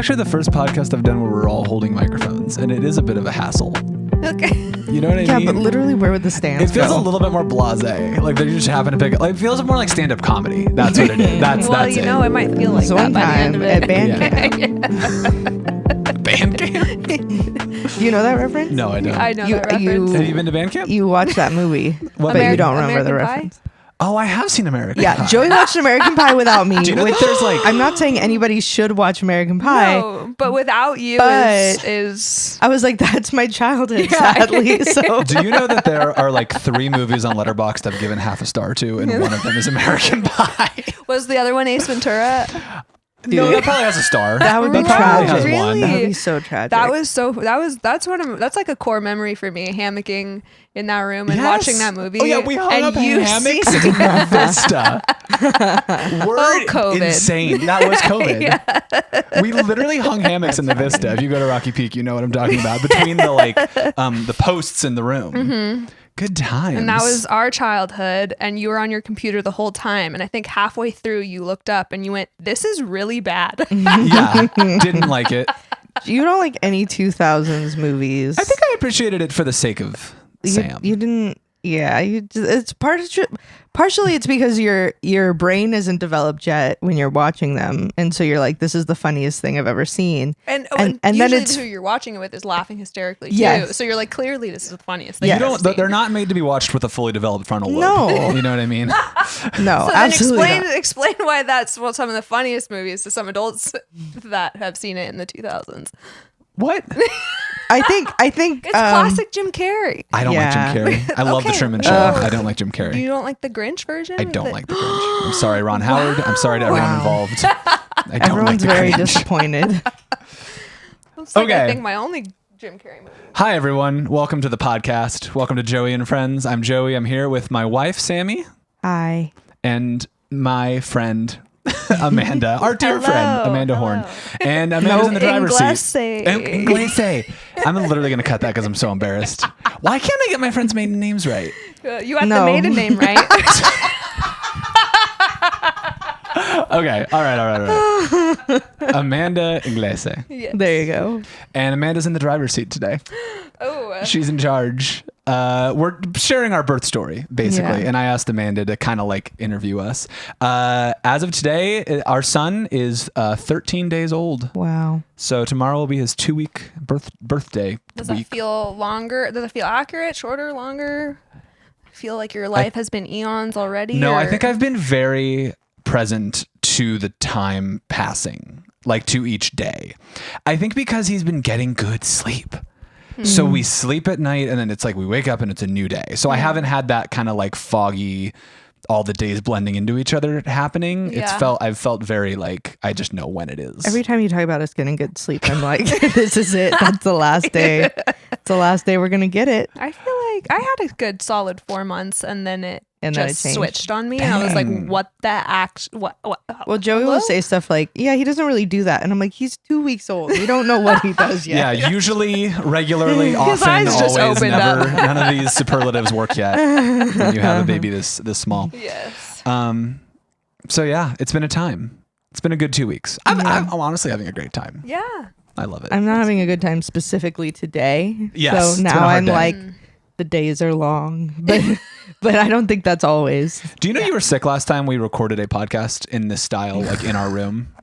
actually the first podcast I've done where we're all holding microphones, and it is a bit of a hassle. Okay. You know what I mean? Yeah, but literally, where would the stands It feels go? a little bit more blasé. Like they just happen to pick it. Like, it feels more like stand-up comedy. That's what it is. That's You know, it might feel like So that one by the end time of at it. band Band camp. camp? Do you know that reference? No, I don't. I know that reference. Have you been to band camp? You watched that movie, but you don't remember the American Pie? reference. Oh, I have seen American Yeah, Pie. Joey watched American Pie without me. Do you know that there's like... I'm not saying anybody should watch American Pie. No, but without you But- is I was like, that's my childhood, sadly. So Do you know that there are like 3 movies on Letterboxd I've given half a star to, and one of them is American Pie? was the other one Ace Ventura? No, that probably has a star. that would be probably tragic. has one. That would be so tragic. That's like a core memory for me, hammocking in that room and Yes. watching that movie. Oh yeah, we hung and up you hammocks see- in Vista. Word COVID. insane. That was COVID. We literally hung hammocks in the Vista. If you go to Rocky Peak, you know what I'm talking about. Between the the posts in the room. Mm-hmm. Good times. And that was our childhood, and you were on your computer the whole time. And I think halfway through, you looked up and you went, "This is really bad." Yeah, didn't like it. You don't like any 2000s movies. I think I appreciated it for the sake of Sam. You didn't. Yeah, it's partially it's because your brain isn't developed yet when you're watching them, and so you're like, this is the funniest thing I've ever seen. And then usually it's who you're watching it with is laughing hysterically too. Yes. So you're like, clearly this is the funniest thing. Yes. I've You ever don't. seen. They're not made to be watched with a fully developed frontal lobe. No. You know what I mean? no, So then absolutely not. explain why that's some of the funniest movies to some adults that have seen it in the 2000s. What? I think It's classic Jim Carrey. I don't Yeah. like Jim Carrey. I love the Okay. Truman Show. I don't like Jim Carrey. You don't like the Grinch version? I don't like the Grinch. I'm sorry, Ron Howard. I'm sorry to everyone Wow. involved. I don't like Everyone's the very Grinch. disappointed. It's like, Okay. I think my only Jim Carrey movie. Hi, everyone. Welcome to the podcast. Welcome to Joey and Friends. I'm Joey. I'm here with my wife, Sammie, Hi. and my friend, Amanda, our dear Hello. friend, Amanda Horn. And Amanda's in the driver's Inglese. seat. Inglese. I'm literally going to cut that because I'm so embarrassed. Why can't I get my friends' maiden names right? You have No. the maiden name, right? Okay. All right. Amanda Inglese. Yes. There you go. And Amanda's in the driver's seat today. Oh. She's in charge. We're sharing our birth story, basically. Yeah. And I asked Amanda to kind of like interview us. As of today, our son is 13 days old. Wow. So tomorrow will be his 2-week birthday Does that week. feel longer? Does it feel accurate? Shorter? Longer? Feel like your life has been eons already? No, I or- think I've been very present to the time passing, like to each day. I think because he's been getting good sleep. So we sleep at night and then it's like we wake up and it's a new day. So I haven't had that kind of like foggy, all the days blending into each other happening. Yeah. I've felt very like I just know when it is. Every time you talk about us getting good sleep, I'm like, this is it. That's the last day. It's the last day we're gonna get it. I feel like I had a good solid 4 months, and then it And then just it changed. switched on me, and I was like, Dang. "What the act? What? Well, Joey hello? will say stuff like, yeah, he doesn't really do that. And I'm like, he's 2 weeks old. We don't know what he does yet. Yeah, usually, regularly, His often, eyes just always, opened never. up. None of these superlatives work yet when you have a baby this small. Yes. So yeah, it's been a time. It's been a good 2 weeks. I'm honestly having a great time. Yeah. I love it. I'm not having a good time specifically today. Yes, it's So been a now hard I'm day. like, the days are long. But I don't think that's always. Do you know you were sick last time we recorded a podcast in this style, like in our room?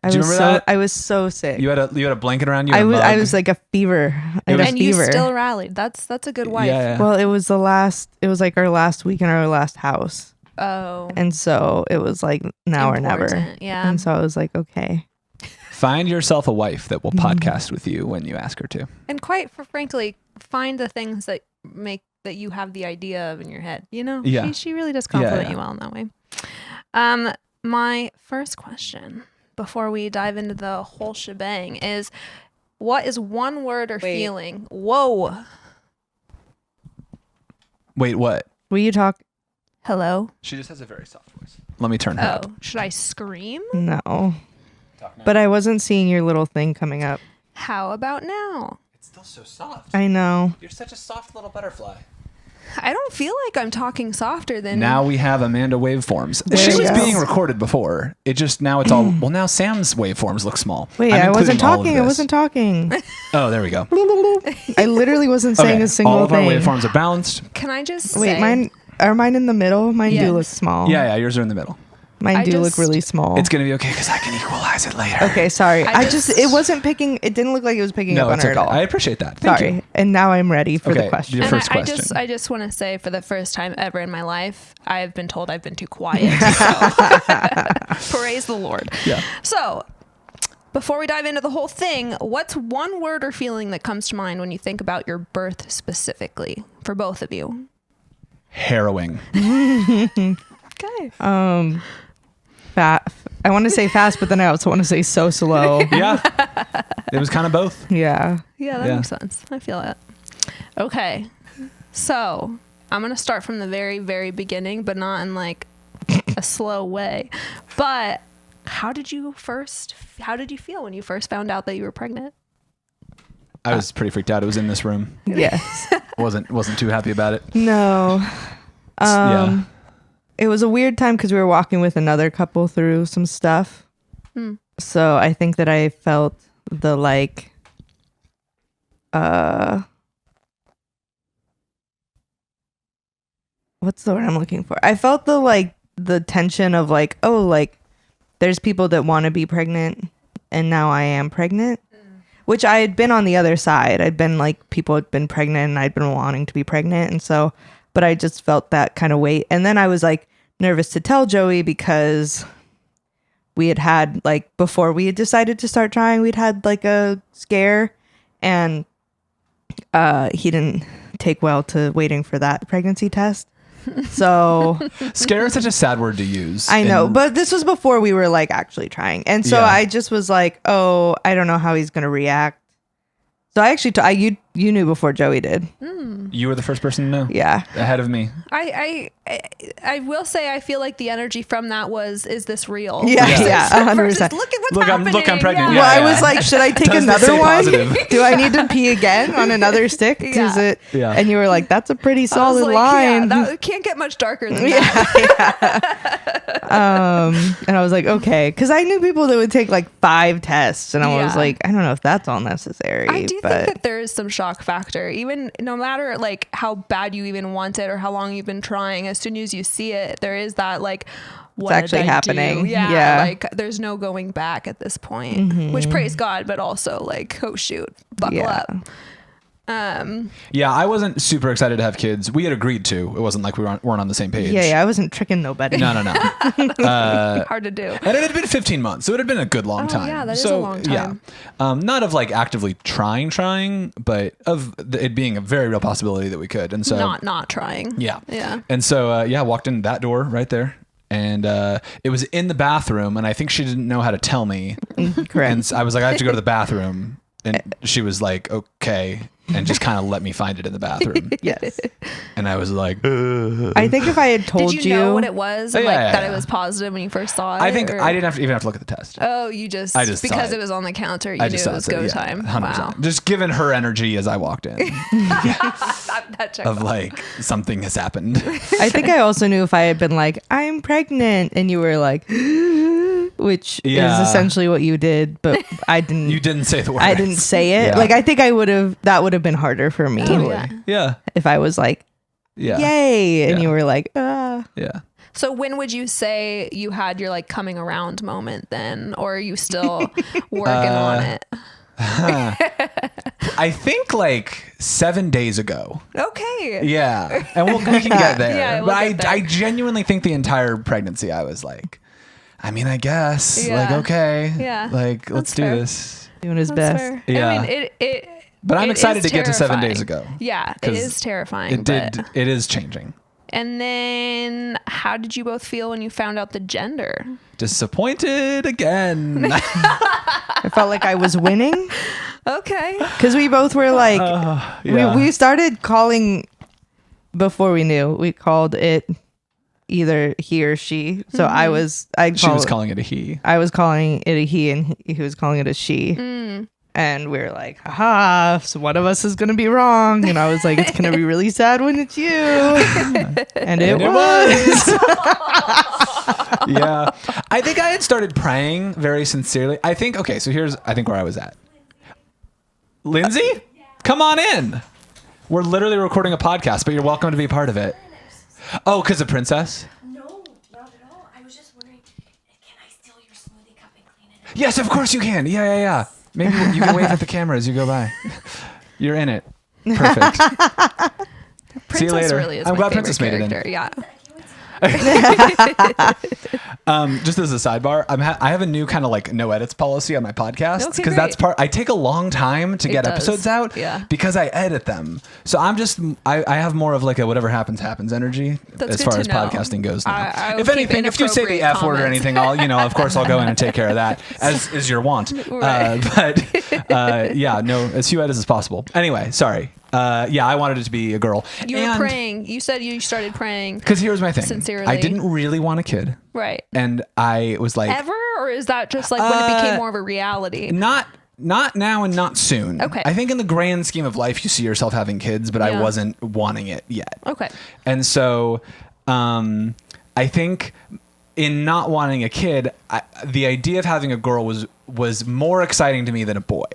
I Do you was remember that? I was so sick. You had a blanket around you. I and a was mug. like a fever. I had a And you fever. still rallied. That's a good wife. Yeah. Well, it was like our last week in our last house. Oh. And so it was like now or never. Important, yeah. And so I was like, okay. Find yourself a wife that will Mm-hmm. podcast with you when you ask her to. And quite frankly, find the things that make that you have the idea of in your head. You know, Yeah. she really does compliment yeah. you well in that way. My first question before we dive into the whole shebang is, what is one word or feeling? Whoa. Wait, what? Will you talk? Hello. She just has a very soft voice. Let me turn her up. Oh, should I scream? No. Talk now. But I wasn't seeing your little thing coming up. How about now? It's still so soft. I know. You're such a soft little butterfly. I don't feel like I'm talking softer than Now we have Amanda waveforms. There She you was go. being recorded before. It just now it's all well. Now Sam's waveforms look small. Wait, I'm I wasn't including all of talking. I this. wasn't talking. Oh, there we go. I literally wasn't saying Okay, a single all of thing. our waveforms are balanced. Can I just Wait, say, are mine in the middle? Mine Yes. do look small. Yeah, yours are in the middle. Mine I do look just- really small. It's gonna be okay because I can equalize it later. Okay, sorry. I I just it wasn't picking. It didn't look like it was picking No, up on it's her okay. at all. I appreciate that. Thank Sorry. you. And now I'm ready for Okay, the question. your and first I question. just, I just want to say, for the first time ever in my life, I've been told I've been too quiet. So. Praise the Lord. Yeah. So, before we dive into the whole thing, what's one word or feeling that comes to mind when you think about your birth specifically for both of you? Harrowing. Okay. I want to say fast, but then I also want to say so slow. Yeah. It was kind of both. Yeah. Yeah, that Yeah. makes sense. I feel it. Okay. So, I'm going to start from the very, very beginning, but not in like a slow way. But how did you feel when you first found out that you were pregnant? I was pretty freaked out. It was in this room. Yes. wasn't too happy about it. No. Yeah. It was a weird time because we were walking with another couple through some stuff. So I think that I felt the like, what's the word I'm looking for? I felt the like the tension of like, oh, like there's people that want to be pregnant and now I am pregnant, which I had been on the other side. I'd been like, people had been pregnant and I'd been wanting to be pregnant. And so, but I just felt that kind of weight. And then I was like nervous to tell Joey because we had like, before we had decided to start trying, we'd had like a scare and he didn't take well to waiting for that pregnancy test. So Scare is such a sad word to use. I know, And but this was before we were like actually trying. And so Yeah. I just was like, oh, I don't know how he's going to react. So I actually, you knew before Joey did. you were the first person to know. Yeah. Ahead of me. I will say I feel like the energy from that is this real? Yeah, Yeah. yeah, 100%. Versus, look at what's happening. I'm pregnant. Well, Yeah, I was like, should I take Does this another say one? positive? Do I need to pee again on another stick? Yeah. Is it? Yeah. And you were like, that's a pretty I was solid like, line. Yeah, that can't get much darker than that. And I was like, okay, because I knew people that would take like 5 tests, and I was Yeah. like, I don't know if that's all necessary. I do but think that there is some shock factor, even no matter like how bad you even want it or how long you've been trying. As soon as you see it, there is that like, what did actually I happening. do? Yeah, Yeah. like there's no going back at this point. Which praise God, but also like, oh shoot, buckle Yeah. up. Yeah, I wasn't super excited to have kids. We had agreed to. It wasn't like weren't on the same page. yeah, I wasn't tricking nobody. No. Hard to do. And it had been 15 months, so it had been a good long time. yeah, that is a long time. Yeah. Not of like actively trying, but of it being a very real possibility that we could. And so Not trying. Yeah. Yeah. And so walked in that door right there. And it was in the bathroom, and I think she didn't know how to tell me. Correct. And I was like, I have to go to the bathroom. And she was like, okay. And just kind of let me find it in the bathroom. Yes. And I was like, I think if I had told Did you know what it was? And, Yeah, that yeah. it was positive when you first saw it? I think or- I didn't even have to look at the test. Oh, you just, I just saw because it. it was on the counter, you I knew just it was go time. 100%. Wow. Just given her energy as I walked in That checks of out. like something has happened. I think I also knew if I had been like, I'm pregnant, and you were like, which Yeah. is essentially what you did, but I didn't. You didn't say the word. I didn't say it. Yeah. Like, I think that would have been harder for me Totally. Yeah. Yeah. if I was like, Yeah. yay, and Yeah. you were like, ah. Yeah. So when would you say you had your like coming around moment then? Or are you still working on it? I think like 7 days ago. Okay. Yeah. And we can get there. Yeah, we'll but get there. I genuinely think the entire pregnancy I was like, I mean, I guess. Yeah. Like, okay. Yeah. Like, let's That's do fair. this. Doing his That's best. fair. Yeah. I mean, it But I'm it excited is to get to 7 days terrifying. ago. Yeah, it 'Cause is terrifying. It is changing. And then how did you both feel when you found out the gender? Disappointed again. I felt like I was winning Okay. because we both were like, yeah. we started calling before we knew. We called it either he or she. So I was She was calling it a he. I was calling it a he, and he was calling it a she. And we were like, haha, so one of us is going to be wrong. And I was like, it's going to be really sad when it's you. And it was. Yeah. I think I had started praying very sincerely. I think where I was at. Lindsay, come on in. We're literally recording a podcast, but you're welcome to be part of it. Oh, because of Princess? No, not at all. I was just wondering, can I steal your smoothie cup and clean it up? Yes, of course you can. Yeah. Maybe you can wave at the camera as you go by. You're in it. Perfect. See you later. Really is I'm my glad favorite Princess made it in. character. Yeah. Just as a sidebar, I have a new kind of like no edits policy on my podcast Okay, because that's great. I take a long time to get does. episodes out because I edit them. So I have more of like a whatever happens energy That's as good far to as know. podcasting goes now. I will If keep anything, if you say the inappropriate F word or comments. anything, of course I'll go in and take care of that as is your want. Right. As few edits as possible. Anyway, sorry. I wanted it to be a girl. You were praying. You said you started praying. Because here's my thing. Sincerely. I didn't really want a kid. Right. And I was like... Ever? Or is that just like when it became more of a reality? Not now and not soon. Okay. I think in the grand scheme of life, you see yourself having kids, but I Yeah. wasn't wanting it yet. Okay. And so I think in not wanting a kid, the idea of having a girl was more exciting to me than a boy.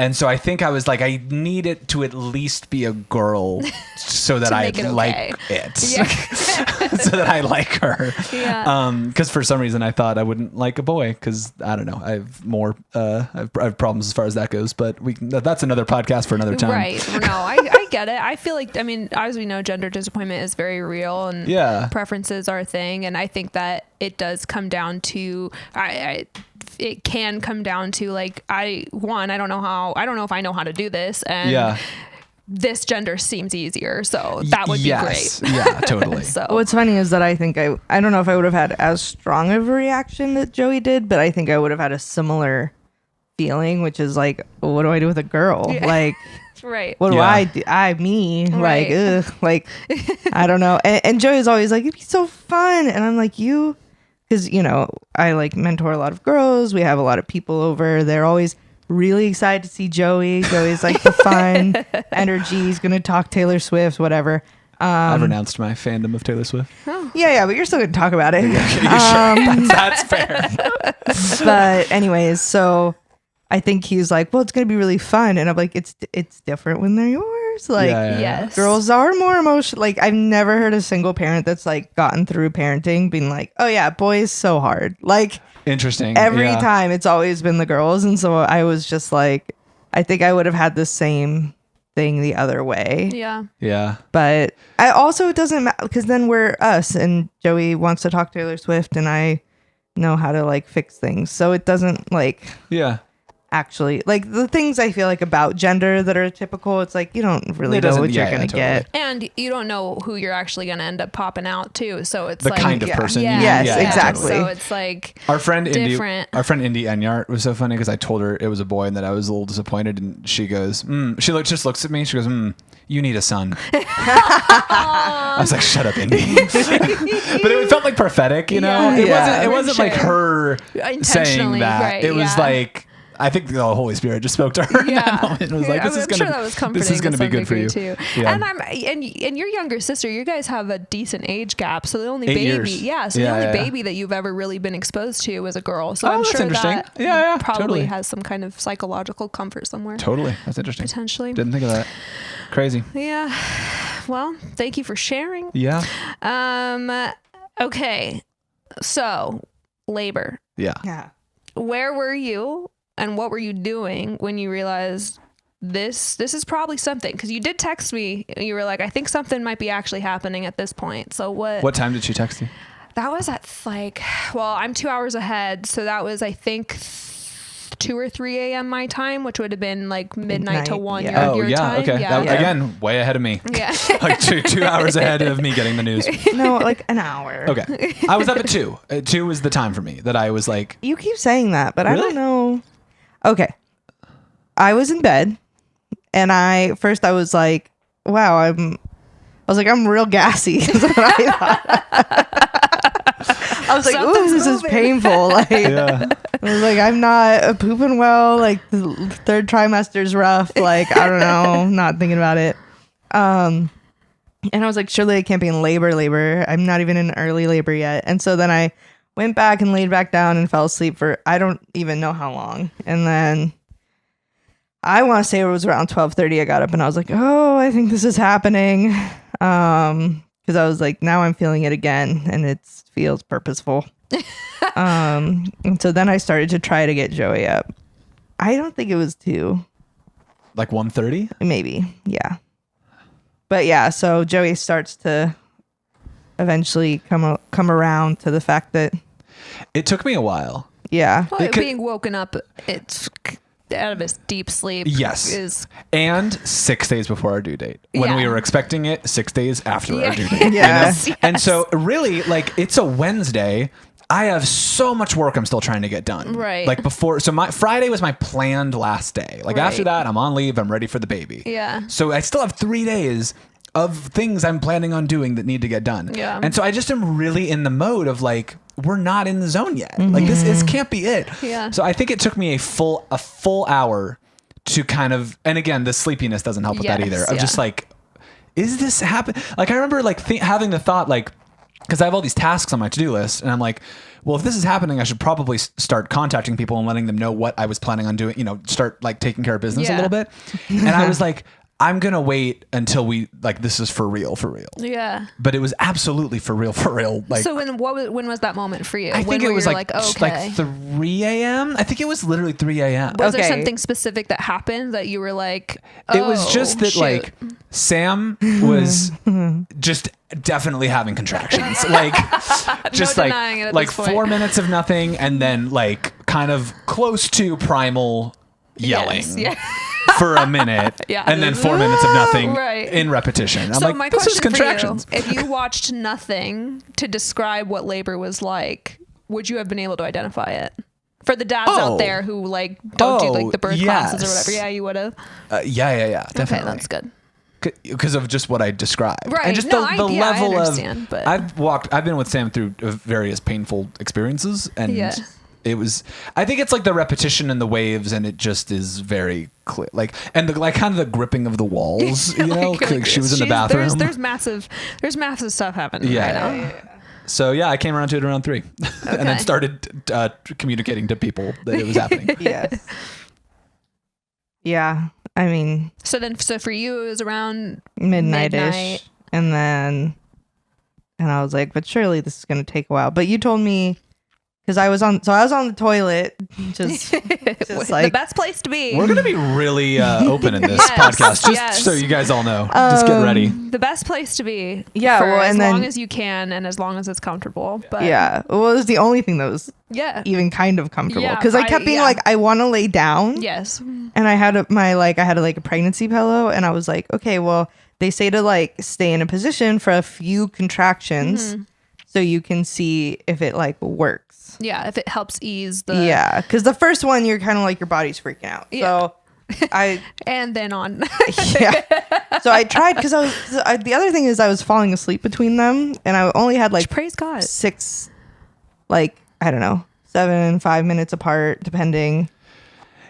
And so I think I was like, I need it to at least be a girl so that I make it okay. like it. Yeah. So that I like her. Yeah. Because for some reason I thought I wouldn't like a boy because I don't know. I have more, I have problems as far as that goes, but that's another podcast for another time. Right. No, I get it. I feel like, as we know, gender disappointment is very real and preferences are a thing. And I think that it does come down to, it can come down to like, I don't know if I know how to do this. And this gender seems easier. So that would be great. Yeah, totally. So what's funny is that I think I don't know if I would have had as strong of a reaction that Joey did, but I think I would have had a similar feeling, which is like, well, what do I do with a girl? Yeah. Like, right. what do I do? Right. Like, ugh, like, I don't know. And Joey's always like, it'd be so fun. And I'm like, because, I like mentor a lot of girls. We have a lot of people over. They're always really excited to see Joey. Joey's like the fun energy. He's going to talk Taylor Swift, whatever. I've renounced my fandom of Taylor Swift. Oh. Yeah, but you're still going to talk about it. Sure? That's fair. But anyways, so I think he's like, well, it's going to be really fun. And I'm like, it's different when they're yours. Like, Yes. girls are more emotional. Like, I've never heard a single parent that's like gotten through parenting being like, oh yeah, boys so hard. Like, interesting. Every time it's always been the girls. And so I was just like, I think I would have had the same thing the other way. Yeah. Yeah. But it doesn't matter because then we're us and Joey wants to talk Taylor Swift and I know how to like fix things. So it doesn't like actually like the things I feel like about gender that are typical. It's like you don't really know what you're gonna get, and you don't know who you're actually gonna end up popping out to. So it's the like kind of person. Yes, exactly. So it's like our friend different. Our friend Indy Enyart was so funny because I told her it was a boy and that I was a little disappointed, and she goes, she just looks at me. She goes, you need a son. I was like, shut up, Indy. But it felt like prophetic, It wasn't like her saying that. Right, it was like, I think the Holy Spirit just spoke to her in that moment. It was like, I'm sure that was comforting. This is going to be good for you too. Yeah. And your younger sister, you guys have a decent age gap. So the only 8 baby, years. the only baby that you've ever really been exposed to was a girl. So I'm that's sure interesting. that probably totally. has some kind of psychological comfort somewhere. Totally, that's interesting. Potentially. Didn't think of that. Crazy. Yeah. Well, thank you for sharing. Yeah. Okay. So labor. Yeah. Where were you? And what were you doing when you realized this is probably something? Because you did text me. You were like, I think something might be actually happening at this point. So what time did she text you? That was at I'm 2 hours ahead. So that was, I think, 2 or 3 a.m. my time, which would have been like midnight to 1 your time. Okay. Again, way ahead of me. Yeah. Like 2 hours ahead of me getting the news. No, like an hour. Okay. I was up at 2. 2 was the time for me that I was like. You keep saying that, but Really? I don't know. Okay. I was in bed and I was like, wow, I'm real gassy. Is what I thought. I was like, ooh, this is painful. Like, I was like, I'm not pooping well. Like the third trimester's rough. Like, I don't know. Not thinking about it. And I was like, surely I can't be in labor. I'm not even in early labor yet. And so then I went back and laid back down and fell asleep for I don't even know how long. And then I want to say it was around 12:30. I got up and I was like, oh, I think this is happening. Because I was like, now I'm feeling it again, and it feels purposeful. And so then I started to try to get Joey up. I don't think it was 2. Like 1:30? Maybe, yeah. But yeah, so Joey starts to eventually come around to the fact that It took me a while. yeah, Well, being woken up, it's out of his deep sleep. Yes. Is And 6 days before our due date. When Yeah. we were expecting it, 6 days after our Yeah. due date. Yes. You know? And so really, like, it's a Wednesday. I have so much work I'm still trying to get done. Right. Like before, so my Friday was my planned last day. Like after Right. that, I'm on leave. I'm ready for the baby. Yeah. So I still have 3 days of things I'm planning on doing that need to get done. Yeah. And so I just am really in the mode of like, we're not in the zone yet. Like this can't be it. Yeah. So I think it took me a full hour to kind of, and again, the sleepiness doesn't help with that Yes, either. Of yeah. just like, is this happen? Like I remember like having the thought like, because I have all these tasks on my to-do list, and I'm like, well, if this is happening, I should probably start contacting people and letting them know what I was planning on doing. You know, start like taking care of business a Yeah. little bit. And I was like, I'm gonna wait until we like this is for real. Yeah. But it was absolutely for real. Like, So when was that moment for you? I When think it were was you like okay. 3 a.m. I think it was literally 3 a.m. Was there Okay. something specific that happened that you were like, It was just "Oh, that shoot." like Sam was just definitely having contractions, like just denying it at like this point. 4 minutes of nothing, and then like kind of close to primal yelling. Yes, yeah. For a minute, Yeah. and then 4 minutes of nothing Right. in repetition. I'm So like, my this is question for you, contractions. if you watched nothing to describe what labor was like, would you have been able to identify it? For the dads Oh. out there who like don't do Oh, like the birth classes or yes. whatever, yeah, you would have. Yeah, Okay, definitely. that's good. Because of just what I described, Right. And just No, the I level understand, of but- I've been with Sam through various painful experiences, and Yeah. it was. I think it's like the repetition and the waves, and it just is very clear. Like and the like kind of the gripping of the walls, you know. Like she was in the bathroom. There's massive stuff happening Yeah. right now. So yeah, I came around to it around 3, and then Okay. started communicating to people that it was happening. yes, yeah. I mean, So for you, it was around midnight-ish, Midnight. and I was like, but surely this is going to take a while. But you told me because I was on the toilet, just the like best place to be. We're gonna be really open in this Yes, podcast, just yes. so you guys all know. Just get ready. The best place to be. Yeah, for well, as and then- long as you can and as long as it's comfortable. But yeah. Well, it was the only thing that was yeah. even kind of comfortable Yeah, because I kept being yeah. like, I want to lay down. Yes. And I had a pregnancy pillow, and I was like, okay, well, they say to like stay in a position for a few contractions so you can see if it like works. Yeah, if it helps ease the Yeah, because the first one you're kind of like your body's freaking out. Yeah. So I and then on. yeah. So I tried because the other thing is I was falling asleep between them, and I only had like Praise God. 6, like I don't know, 5 minutes apart, depending.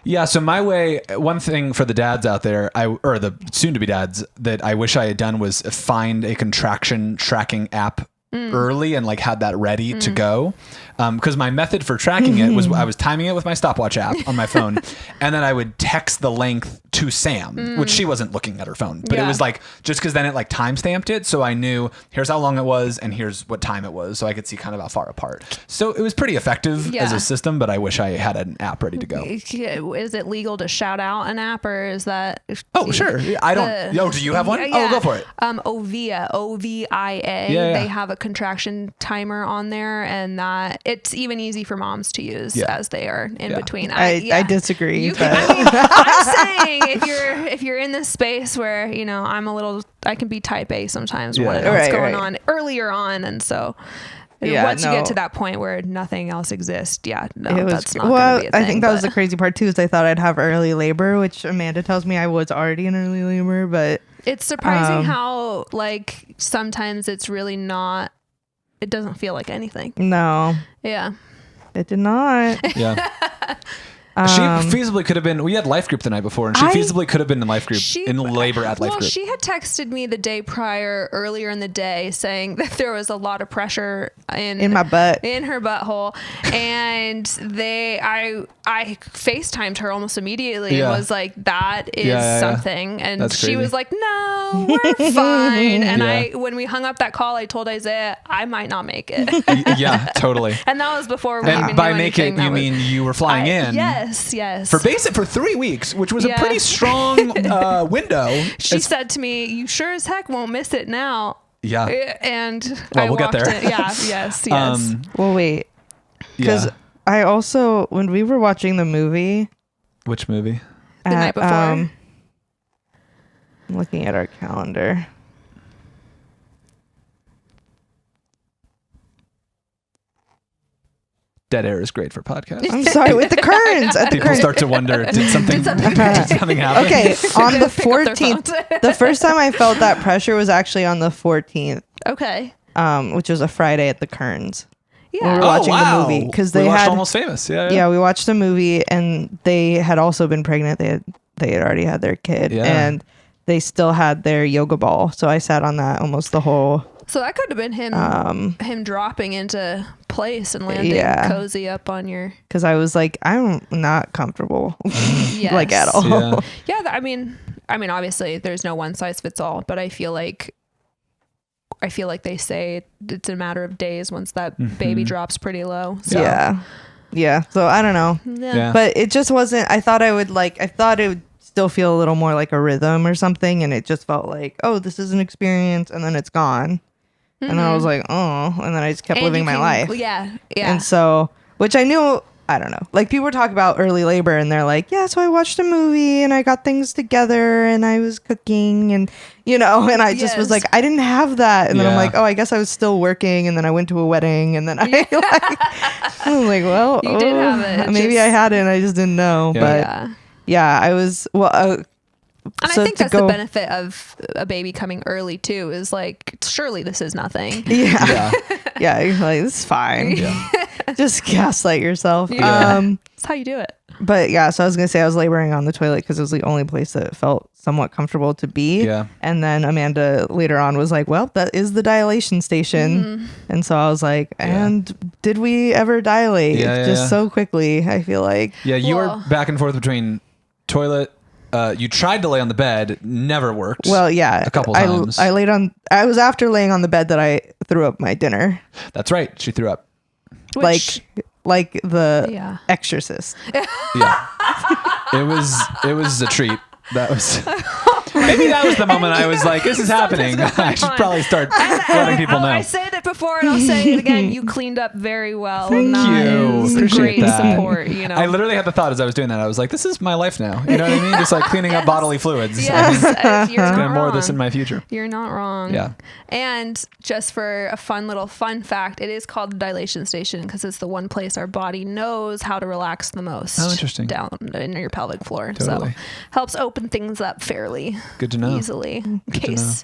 Yeah, so my way, one thing for the dads out there, or the soon-to-be dads, that I wish I had done was find a contraction tracking app early and like had that ready to go. Because my method for tracking it was I was timing it with my stopwatch app on my phone, and then I would text the length to Sam, which she wasn't looking at her phone, but it Yeah. was like just because then it like time stamped it, so I knew here's how long it was and here's what time it was, so I could see kind of how far apart. So it was pretty effective as Yeah. a system, but I wish I had an app ready to go. Is it legal to shout out an app, or is that? Oh, sure. I don't. Yo, do you have one? Oh, go for it. Ovia, OVIA. Yeah. They have a contraction timer on there, and that it's even easy for moms to use Yeah. as they are in Yeah. between. I disagree. You but can, I mean, I'm saying if you're in this space where I can be type A sometimes. Yeah. What's Right, going right. on earlier on, and so. Yeah, once you no. get to that point where nothing else exists, no, it was that's not well. gonna be a thing. I think that was but- the crazy part too. Is I thought I'd have early labor, which Amanda tells me I was already in early labor, but It's surprising how like sometimes it's really not. It doesn't feel like anything. no. Yeah. It did not. Yeah. She feasibly could have been. We had life group the night before, and she feasibly could have been in life group in labor at life group. Well, she had texted me the day prior, earlier in the day, saying that there was a lot of pressure in my butt, in her butthole, and I FaceTimed her almost immediately and was like, "That is something," and That's she crazy. was like, "No, we're fine." And when we hung up that call, I told Isaiah I might not make it. Yeah, totally. And that was before we And even by knew make anything. it, you mean you were flying in? Yes. For 3 weeks, which was a pretty strong window. She said to me, "You sure as heck won't miss it now." Yeah. And we'll get there. Yes. Well, wait. Because I also, when we were watching the movie. Which movie? The night before. I'm looking at our calendar. Dead air is great for podcasts. I'm sorry, with the currents. People start to wonder, did something happen? Okay, on the Pick up their 14th. The first time I felt that pressure was actually on the 14th. Okay. Which was a Friday at the Kearns. Yeah. We were watching the movie because they watched had Almost Famous. Yeah, we watched the movie and they had also been pregnant. They had already had their kid and they still had their yoga ball. So I sat on that almost the whole. So that could have been him dropping into place and landing cozy up on your. Because I was like, I'm not comfortable, yes. like at all. Yeah. I mean, obviously there's no one size fits all, but I feel like they say it's a matter of days once that baby drops pretty low. So. Yeah. So I don't know. Yeah. But it just wasn't. I thought it would still feel a little more like a rhythm or something, and it just felt like, oh, this is an experience, and then it's gone. And then I was like, oh, and then I just kept living my life. Yeah. And so, which I knew, I don't know, like people talk about early labor and they're like, yeah, so I watched a movie and I got things together and I was cooking and, and I just was like, I didn't have that. And then I'm like, oh, I guess I was still working. And then I went to a wedding and then I was like, well, you did have it. Maybe I had it and I just didn't know. But I was, and I think that's the benefit of a baby coming early too, is like, surely this is nothing. Yeah. You're like, this is fine. Just gaslight yourself. That's how you do it. But so I was going to say I was laboring on the toilet because it was the only place that felt somewhat comfortable to be. Yeah. And then Amanda later on was like, well, that is the dilation station. And so I was like, and did we ever dilate? Just so quickly, I feel like. Yeah, you were back and forth between toilet. You tried to lay on the bed, never worked. Well, a couple times. I was after laying on the bed that I threw up my dinner. That's right. She threw up. Like the Exorcist. Yeah. It was a treat. That was maybe that was the moment I was like, this is happening. I should probably start letting people know. I said it before and I'll say it again. You cleaned up very well. Thank you. Appreciate great that. Support, I literally had the thought as I was doing that. I was like, this is my life now. You know what I mean? Just like cleaning up bodily fluids. Yes, you're There's not gonna be more of wrong. this in my future. You're not wrong. Yeah. And just for a fun fact, it is called the dilation station because it's the one place our body knows how to relax the most. Oh, interesting. Down in your pelvic floor. Totally. So helps open things up fairly Good to know. easily in case,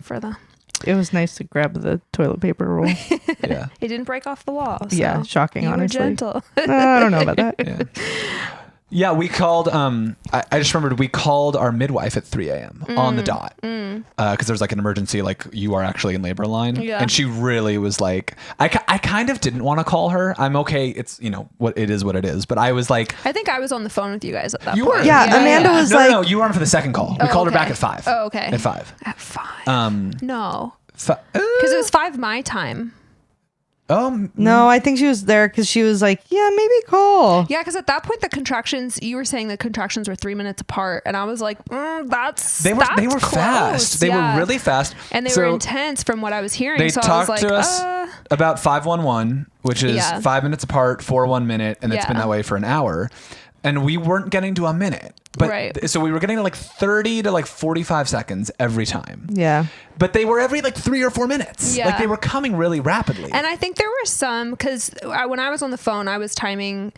for the... It was nice to grab the toilet paper roll. Yeah. It didn't break off the wall. So shocking, you honestly. were gentle. I don't know about that. Yeah, we called, I just remembered we called our midwife at 3 a.m. on the dot. Because there's like an emergency, like you are actually in labor line. Yeah. And she really was like, I kind of didn't want to call her. I'm okay. It's, what it is what it is. But I was like. I think I was on the phone with you guys at that You point. were. Yeah, Amanda was No, you were on for the second call. We called her back at 5. Oh, okay. At 5. At 5. No. Because it was 5 my time. No, I think she was there because she was like, yeah, maybe call. Yeah, because at that point, you were saying the contractions were 3 minutes apart. And I was like, They were fast. They were really fast. And they were intense from what I was hearing. They so talked I was like, to us about 511, which is 5 minutes apart for 1 minute. And it's been that way for an hour. And we weren't getting to a minute. But so we were getting to like 30 to like 45 seconds every time. Yeah. But they were every like 3 or 4 minutes. Yeah. Like they were coming really rapidly. And I think there were some, because when I was on the phone, I was timing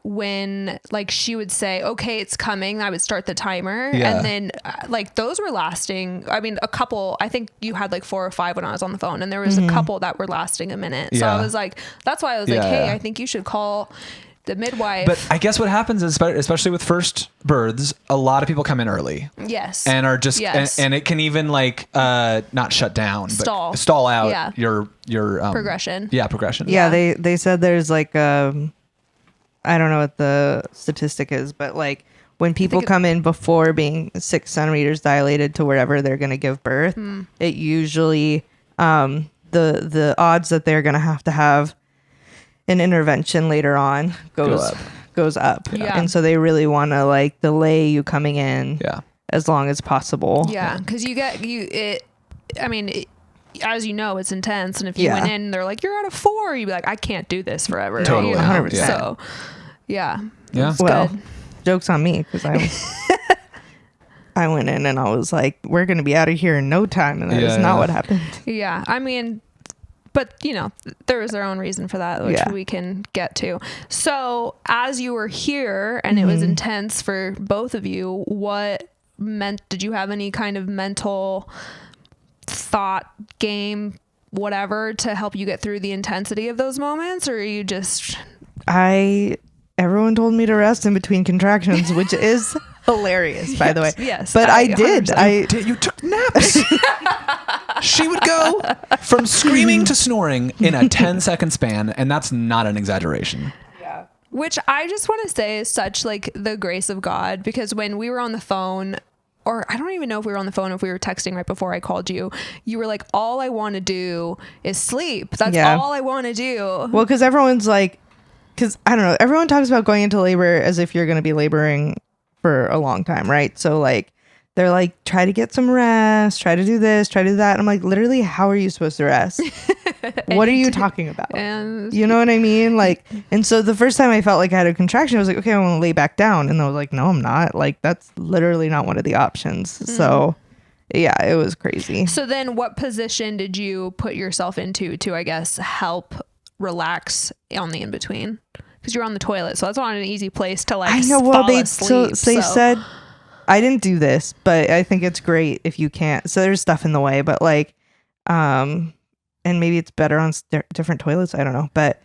when like she would say, okay, it's coming, I would start the timer. Yeah. And then like those were lasting. I mean, a couple, I think you had like 4 or 5 when I was on the phone, and there was a couple that were lasting a minute. So Yeah. I was like, that's why I was like, Yeah, hey, yeah. I think you should call the midwife. But I guess what happens is, especially with first births, a lot of people come in early. Yes. And are just, Yes. and it can even like, not shut down, Stall. but stall out Yeah. your Progression. Yeah. Progression. Yeah, they said there's like I don't know what the statistic is, but like when people come in before being 6 centimeters dilated to wherever they're going to give birth, it usually the odds that they're going to have an intervention later on goes up. Yeah. And so they really want to like delay you coming in as long as possible. Yeah, because as you know, it's intense, and if you went in, they're like, you're at a 4, you'd be like, I can't do this forever. Totally. You know? 100%. So, yeah. Yeah. Well, good. joke's on me because I went in and I was like, we're going to be out of here in no time. And that is not what happened. Yeah, I mean, but you know, there was their own reason for that, which we can get to. So as you were here and it was intense for both of you, did you have any kind of mental thought game, whatever, to help you get through the intensity of those moments? Or are you just... Everyone told me to rest in between contractions, which is hilarious, by the way. Yes. But I did. You took naps. She would go from screaming to snoring in a 10-second span, and that's not an exaggeration. Which I just want to say is such like the grace of God, because when we were on the phone, or I don't even know if we were on the phone, if we were texting right before I called you, you were like, all I want to do is sleep. That's all I want to do. Well, because everyone's like, because I don't know, everyone talks about going into labor as if you're going to be laboring for a long time, right? So like, they're like, try to get some rest, try to do this, try to do that. And I'm like, literally, how are you supposed to rest? What are you talking about? And You know what I mean? Like, and so the first time I felt like I had a contraction, I was like, okay, I want to lay back down. And I was like, no, I'm not. Like, that's literally not one of the options. So yeah, it was crazy. So then what position did you put yourself into to, I guess, help relax on the in-between? Because you're on the toilet. So that's not an easy place to like I know. Well, fall they asleep. said, I didn't do this, but I think it's great if you can't. So there's stuff in the way, but like, and maybe it's better on different toilets. I don't know. But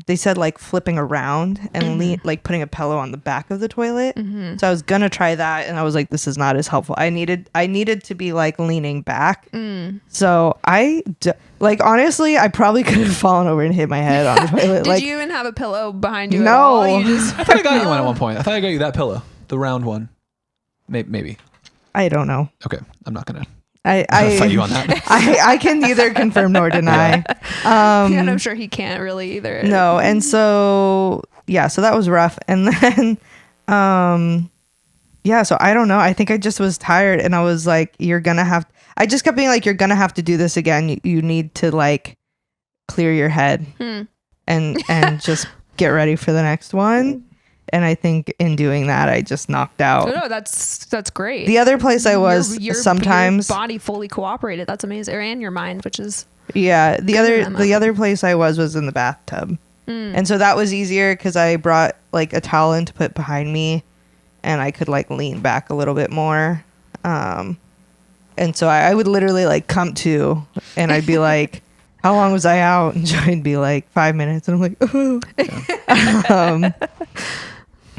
they said like flipping around and like putting a pillow on the back of the toilet. So I was going to try that. And I was like, this is not as helpful. I needed to be like leaning back. So like, honestly, I probably could have fallen over and hit my head on the toilet. Did like, you even have a pillow behind you? No. At all? You just I thought I got you one at one point. I thought I got you that pillow, the round one. Maybe. I don't know. Okay, I'm not gonna I fight you on that. I can neither confirm nor deny. and I'm sure he can't really either. No, and so so that was rough. And then so I don't know. I think I just was tired, and I was like, I just kept being like, you're gonna have to do this again. You need to like clear your head and just get ready for the next one. And I think in doing that, I just knocked out. No, that's great. The other place I was sometimes your body fully cooperated. That's amazing, and your mind, which is the other place I was in the bathtub, and so that was easier because I brought like a towel in to put behind me, and I could like lean back a little bit more. And so I would literally like come to, and I'd be like, "How long was I out?" And Joey'd be like, 5 minutes, and I'm like, "Oh."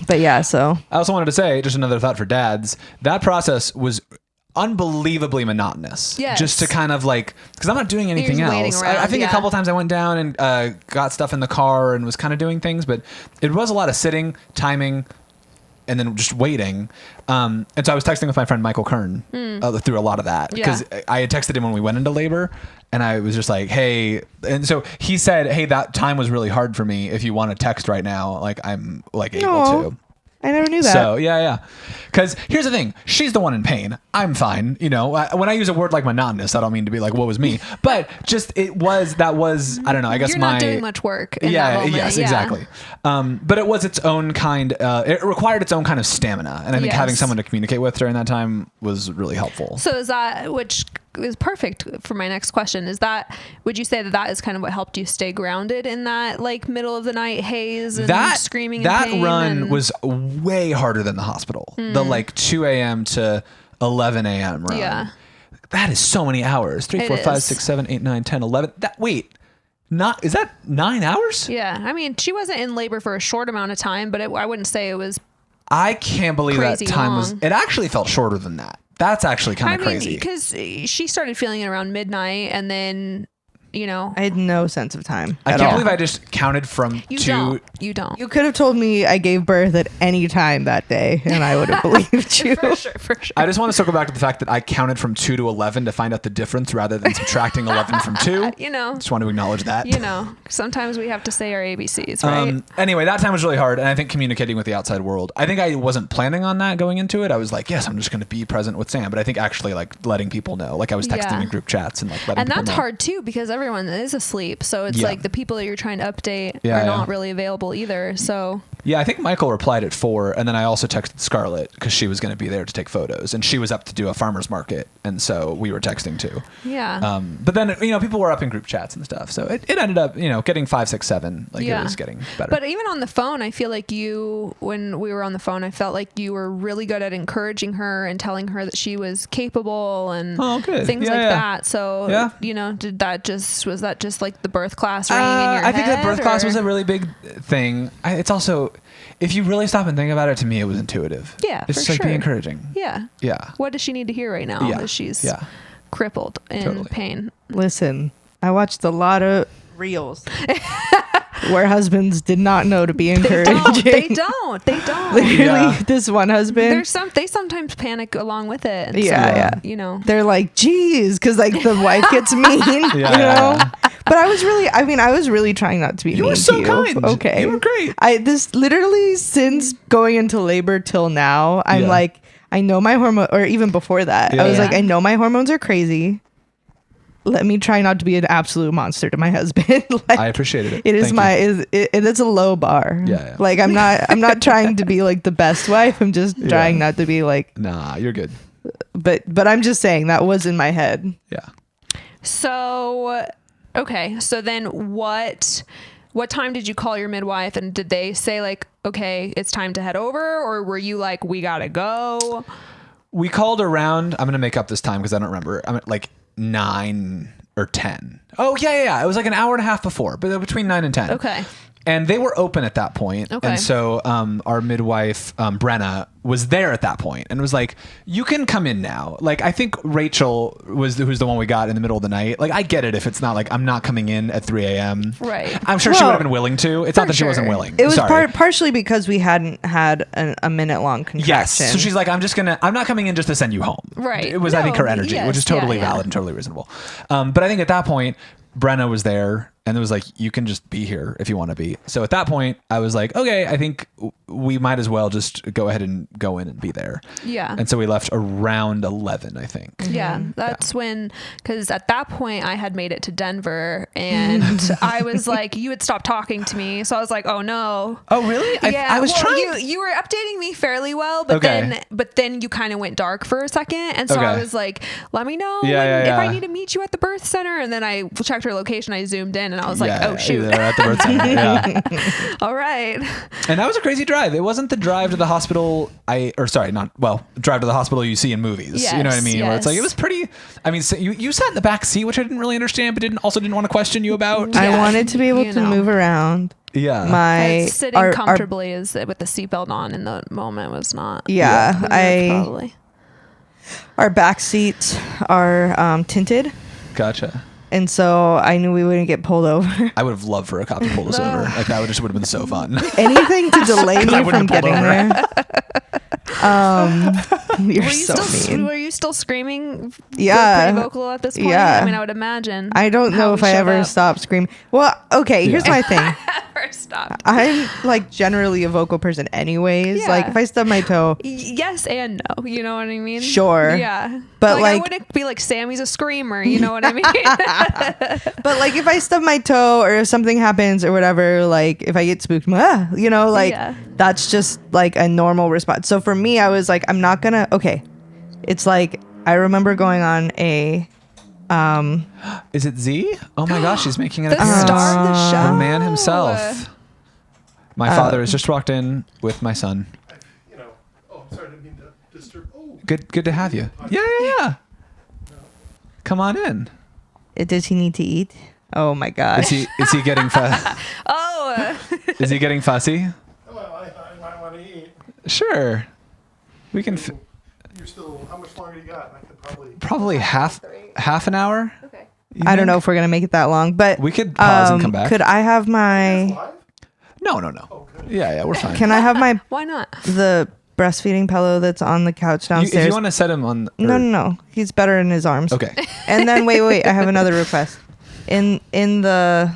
But yeah, so I also wanted to say, just another thought for dads, that process was unbelievably monotonous. Yes. Just to kind of like, because I'm not doing anything just waiting else. around, I think a couple times I went down and got stuff in the car and was kind of doing things, but it was a lot of sitting, timing, and then just waiting. And so I was texting with my friend Michael Kern through a lot of that, because I had texted him when we went into labor, and I was just like, hey, and so he said, hey, that time was really hard for me. If you want to text right now, like I'm like able to. I never knew that. So yeah. Because here's the thing, she's the one in pain. I'm fine. You know, when I use a word like monotonous, I don't mean to be like, what was me? But just that was, I don't know, I guess you're not doing much work in that moment. Yes, exactly. But it was its own kind, it required its own kind of stamina. And I think having someone to communicate with during that time was really helpful. So is that, which is perfect for my next question. Would you say that is kind of what helped you stay grounded in that like middle of the night haze and screaming that in pain run was way harder than the hospital. The like 2 a.m. to 11 a.m. run. Yeah. That is so many hours. 3, 4, 5, 6, 7, 8, 9, 10, 11. Is that 9 hours? Yeah. I mean, she wasn't in labor for a short amount of time, but I wouldn't say it was. I can't believe that Crazy time long. it actually felt shorter than that. That's actually kind of I mean, crazy. because she started feeling it around midnight, and then, I had no sense of time. I at can't all. believe I just counted from you 2. don't. You could have told me I gave birth at any time that day, and I would have believed you. For sure. I just want to circle back to the fact that I counted from 2 to 11 to find out the difference rather than subtracting 11 from 2. Just want to acknowledge that. Sometimes we have to say our ABCs, right? Anyway, that time was really hard, and I think communicating with the outside world. I think I wasn't planning on that going into it. I was like, yes, I'm just going to be present with Sam, but I think actually like letting people know, like I was texting Yeah. in group chats and like letting And people that's know. hard too, because everyone is asleep. So it's Yeah. like the people that you're trying to update Yeah, are yeah. not really available either. So Yeah, I think Michael replied at 4, and then I also texted Scarlett because she was going to be there to take photos, and she was up to do a farmer's market, and so we were texting too. yeah. But then people were up in group chats and stuff, so it ended up getting 5, 6, 7. Like Yeah. it was getting better. But even on the phone, I feel like when we were on the phone, I felt like you were really good at encouraging her and telling her that she was capable and Oh, good. things Yeah, like yeah. that. So, Yeah. was that just like the birth class ringing in your head? I think that birth class or- was a really big thing. It's also, if you really stop and think about it, to me, it was intuitive. Yeah, it's for just like sure. be encouraging. Yeah. Yeah. What does she need to hear right now? Yeah. That she's Yeah. crippled in Totally. pain. Listen, I watched a lot of reels where husbands did not know to be encouraging. They don't. Literally, Yeah. this one husband, They sometimes panic along with it. Yeah, so, yeah. They're like, geez, because like the wife gets mean, Yeah. But I was really trying not to be You mean were so to you. kind. Okay. You were great. This literally since going into labor till now, I'm Yeah. like, I know my hormone, or even before that, I was Yeah. like, I know my hormones are crazy. Let me try not to be an absolute monster to my husband. Like, I appreciated it. it is Thank you. it's a low bar. Yeah. Like I'm not trying to be like the best wife. I'm just trying not to be like, Nah, you're good. but I'm just saying that was in my head. Yeah. So, okay. So then what time did you call your midwife, and did they say like, okay, it's time to head over, or were you like, we gotta go? We called around, I'm going to make up this time because I don't remember. I'm at like 9 or 10. Oh, yeah. It was like an hour and a half before, but between 9 and 10. Okay. And they were open at that point. Okay. And so our midwife, Brenna, was there at that point and was like, you can come in now. Like, I think Rachel who's the one we got in the middle of the night. Like, I get it if it's not like, I'm not coming in at 3 a.m. Right. I'm sure she Well, would have been willing to. It's not that she wasn't sure. willing. It was Sorry. partially because we hadn't had a minute long contraction. Yes. So she's like, I'm not coming in just to send you home. Right. It was, I think, No, her energy, which is yes, totally yeah. valid and totally reasonable. But I think at that point, Brenna was there and it was like, you can just be here if you want to be. So at that point, I was like, okay, I think we might as well just go ahead and go in and be there. Yeah. And so we left around 11, I think. Yeah, that's when, because at that point I had made it to Denver, and I was like, you had stopped talking to me, so I was like, oh no. Oh, really? I was well, trying. You were updating me fairly well, but Okay. then you kind of went dark for a second, and so I Okay. was like, let me know Yeah, if I yeah. need to meet you at the birth center, and then I checked her location, I zoomed in, and I was like, Yeah, oh shoot, they're at the birth center. Yeah. all right. And that was a crazy drive. It wasn't the drive to the hospital drive to the hospital you see in movies. You know what I Yes, mean? Where it's like, it yes. was pretty, I mean, so you sat in the back seat, which I didn't really understand, but didn't want to question you about. I Yeah, wanted to be able you to know. move around. Yeah. My Sitting our- comfortably is with the seatbelt on in the moment was not. Yeah, probably. our back seats are tinted, Gotcha. and so I knew we wouldn't get pulled over. I would have loved for a cop to pull us over. Like that would have been so fun. Anything to delay I me wouldn't from have pulled getting over. there. You're so mean. Were you still screaming? Yeah. Pretty vocal at this point. Yeah. I mean, I would imagine. I don't know how if we I showed ever up. stopped screaming. Well, okay, here's my thing. Ever stopped. I'm like generally a vocal person anyways. Yeah. Like if I stub my toe, Yes and no. You know what I mean? Sure. Yeah. But, I like- wouldn't be like Sammie's a screamer. You know what I mean? but like if I stub my toe or if something happens or whatever, like if I get spooked, like Yeah. that's just like a normal response. So for me, I was like, I'm not gonna. Okay, it's like I remember going on a Is it Z? Oh my gosh, she's making an The appearance. star of the show. The man himself. My father has just walked in with my son. Oh, sorry, I didn't mean to disturb. Oh, Good to have you. Yeah. Come on in. Does he need to eat? Oh my gosh. Is he getting Is he getting fussy? well, I might want to eat. Sure. We can You're still, how much longer you got? I could probably half an hour. Okay. You I don't think? know if we're gonna make it that long, but We could pause and come back. Could I have my? live? No. Oh, good. Yeah, we're fine. Can I have my Why not? the breastfeeding pillow that's on the couch If downstairs? you want to set him on. No. He's better in his arms. Okay. And then wait. I have another request. In the.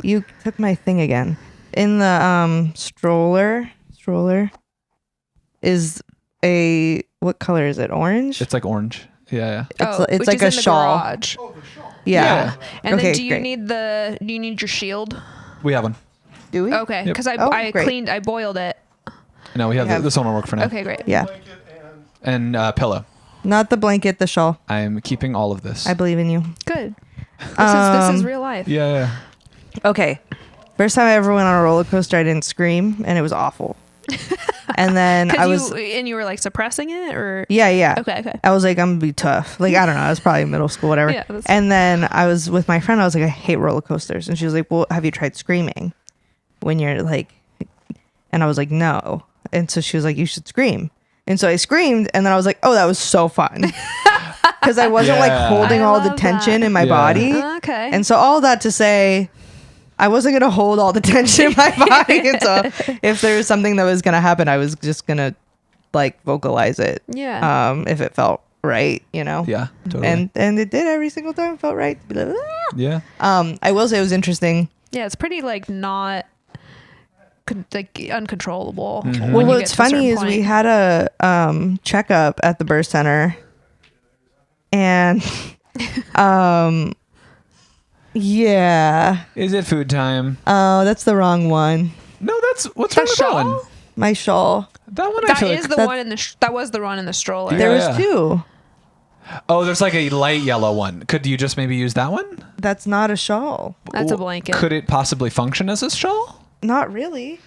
You took my thing again. In the stroller is a what color is it? Orange? It's like orange. Yeah. It's which like is a in the shawl. garage. Oh, the shawl. Yeah. And Okay, then do you great. need your shield? We have one. Do we? Okay, Yep. because Oh, great. I boiled it. No, we have have- this one will work for now. Okay, great. Yeah. Blanket and And pillow. Not the blanket, the shawl. I'm keeping all of this. I believe in you. Good. This is real life. Yeah. Okay. First time I ever went on a roller coaster, I didn't scream, and it was awful. And then I was, you were like suppressing it, or yeah. okay. I was like, I'm gonna be tough. Like, I don't know. I was probably middle school, whatever. Yeah, that's- And then I was with my friend. I was like, I hate roller coasters. And she was like, well, have you tried screaming when you're like, and I was like, no. And so she was like, you should scream. And so I screamed, and then I was like, oh, that was so fun. Because I wasn't like Yeah. holding I all the love tension that. in my Yeah. body. Okay. And so all that to say, I wasn't going to hold all the tension in my body. And so if there was something that was going to happen, I was just going to like vocalize it. Yeah. If it felt right, you know? Yeah. Totally. And it did every single time. It felt right. To be like, "Ah." yeah. I will say it was interesting. Yeah, it's pretty like not uncontrollable. Mm-hmm. when Well, you what's get to a funny certain is we point. had a checkup at the birth center, and yeah. Is it food time? Oh, that's the wrong one. No, what's wrong with that one? shawl? My shawl. That one I That feel is like. the That's- one in the that was the one in the stroller. There Yeah. was two. Oh, there's like a light yellow one. Could you just maybe use that one? That's not a shawl. That's a blanket. Could it possibly function as a shawl? Not really.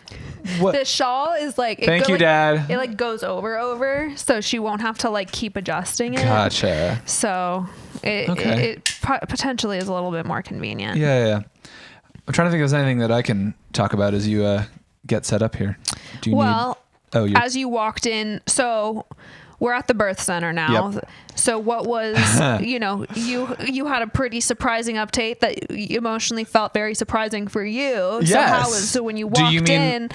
What? The shawl is like Thank you, like, Dad. It like goes over, so she won't have to like keep adjusting it. Gotcha. So Okay. it potentially is a little bit more convenient. Yeah. I'm trying to think if there's anything that I can talk about as you get set up here. Do you Well, need? Oh, as you walked in, so we're at the birth center now. Yep. So what was, you had a pretty surprising update that emotionally felt very surprising for you. Yes. So when you Do you walked mean-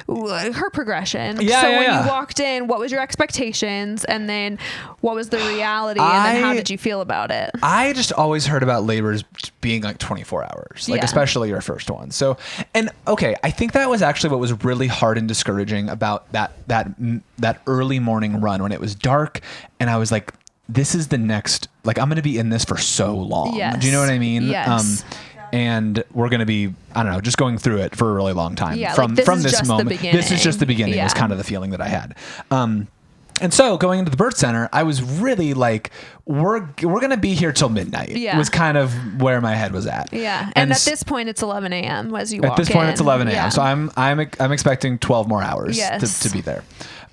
in, her progression. Yeah, so yeah, when yeah. you walked in, what was your expectations, and then what was the reality, and then how did you feel about it? I just always heard about labors being like 24 hours, like Yeah. especially your first one. So, and okay, I think that was actually what was really hard and discouraging about that early morning run when it was dark, and I was like, this is the next, like I'm going to be in this for so long. Yes. Do you know what I mean? Yes. And we're going to be, I don't know, just going through it for a really long time. Yeah, from like, this from is this just the moment. This is just the beginning. Was Yeah. kind of the feeling that I had. And so going into the birth center, I was really like, we're going to be here till midnight. Yeah. Was kind of where my head was at. Yeah. And at s- this point, it's 11 a.m. as you walk at this point, in. it's 11 a.m. Yeah. So I'm expecting 12 more hours Yes. to be there.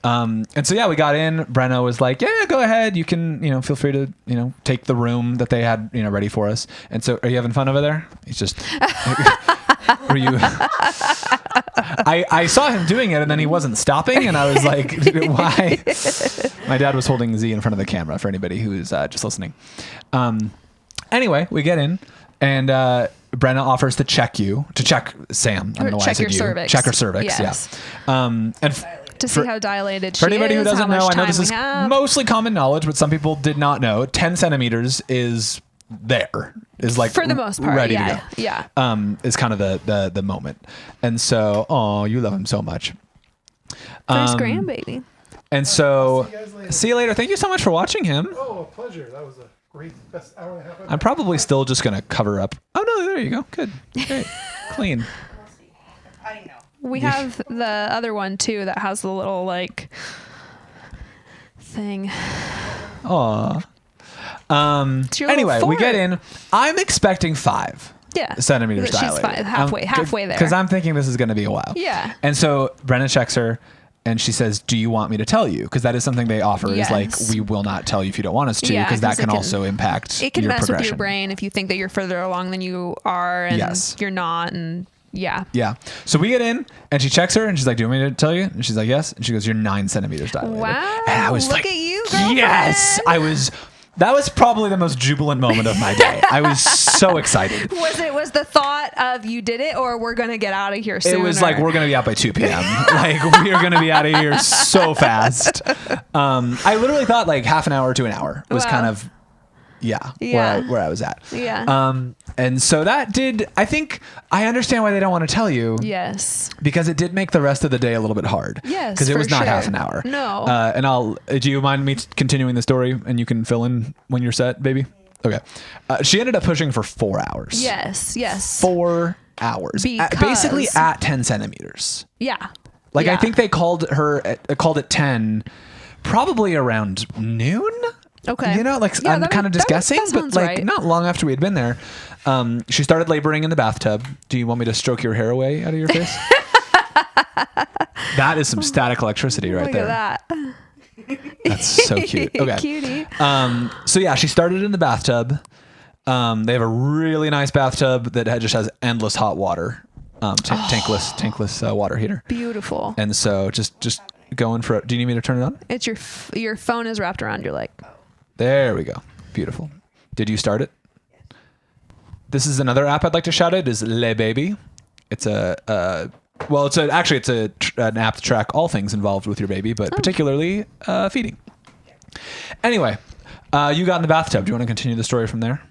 And so, yeah, we got in. Brenna was like, yeah, go ahead. You can, feel free to, take the room that they had, ready for us. And so are you having fun over there? He's just, were you, I saw him doing it and then he wasn't stopping. And I was like, why? My dad was holding Z in front of the camera for anybody who's just listening. Anyway, we get in and, Brenna offers to check Sam. I don't know why I Check said your you. cervix. Check her cervix. Yes. Yeah. And to see how dilated she for anybody is, who doesn't how much know, I know time this we is have. mostly common knowledge, but some people did not know. 10 centimeters is like For the most part, ready yeah, to go. yeah. Is kind of the moment. And so, oh, you love him so much. First grandbaby. And so, see you guys later. see you later. Thank you so much for watching him. Oh, a pleasure. That was a great, best hour and a half. I've I'm probably still just going to cover up. Oh, no, there you go. Good. Great. Clean. I know. We have the other one too that has the little like thing. Aw. It's your little Anyway, we get fort. in. I'm expecting 5 Yeah. centimeters She's dilated. halfway there. Because I'm thinking this is going to be a while. Yeah. And so Brenna checks her and she says, do you want me to tell you? Because that is something they offer is like, Yes. we will not tell you if you don't want us to, Yeah, because that 'cause it can can- also impact It can your mess with progression. your brain if you think that you're further along than you are and Yes. you're not. And yeah. Yeah. So we get in and she checks her and she's like, do you want me to tell you? And she's like, yes. And she goes, you're 9 centimeters dilated. Wow. And I was Look like, at you, girlfriend. yes. That was probably the most jubilant moment of my day. I was so excited. Was the thought of you did it or we're going to get out of here soon? It was like, we're going to be out by 2 p.m. Like, we are going to be out of here so fast. I literally thought like half an hour to an hour was Wow. kind of, where I was at. Yeah. And so that did, I think, I understand why they don't want to tell you. Yes. Because it did make the rest of the day a little bit hard. Yes, Because it for was not sure. half an hour. No. And do you mind me continuing the story and you can fill in when you're set, baby? Okay. She ended up pushing for 4 hours. Yes. 4 hours. Basically Because- at 10 centimeters. Yeah. Like, Yeah. I think they called it 10 probably around noon. Okay. You know, like Yeah, I'm that kind of that just guessing, but sounds like right. not long after we had been there, she started laboring in the bathtub. Do you want me to stroke your hair away out of your face? That is some static electricity right Look there. at that. That's so cute. Okay. Cutie. So yeah, she started in the bathtub. They have a really nice bathtub that just has endless hot water, tankless water heater. Beautiful. And so just going for it. Do you need me to turn it on? It's your phone is wrapped around your leg. There we go. Beautiful. Did you start it? This is another app I'd like to shout out. It is Le Baby. It's an app to track all things involved with your baby, but particularly feeding. Anyway, you got in the bathtub. Do you want to continue the story from there?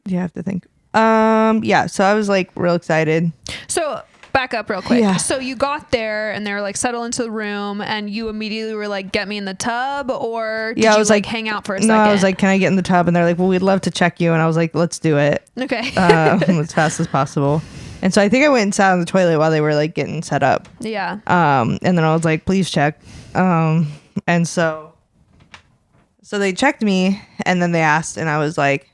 You have to think. Yeah. So I was like real excited. So back up real quick. Yeah. So you got there and they were like, settle into the room, and you immediately were like, get me in the tub, or did Yeah, I you was like like- hang out for a No, second? I was like, can I get in the tub? And they're like, well, we'd love to check you. And I was like, let's do it okay. as fast as possible. And so I think I went and sat on the toilet while they were like getting set up. Yeah. And then I was like, please check. And so they checked me and then they asked, and I was like,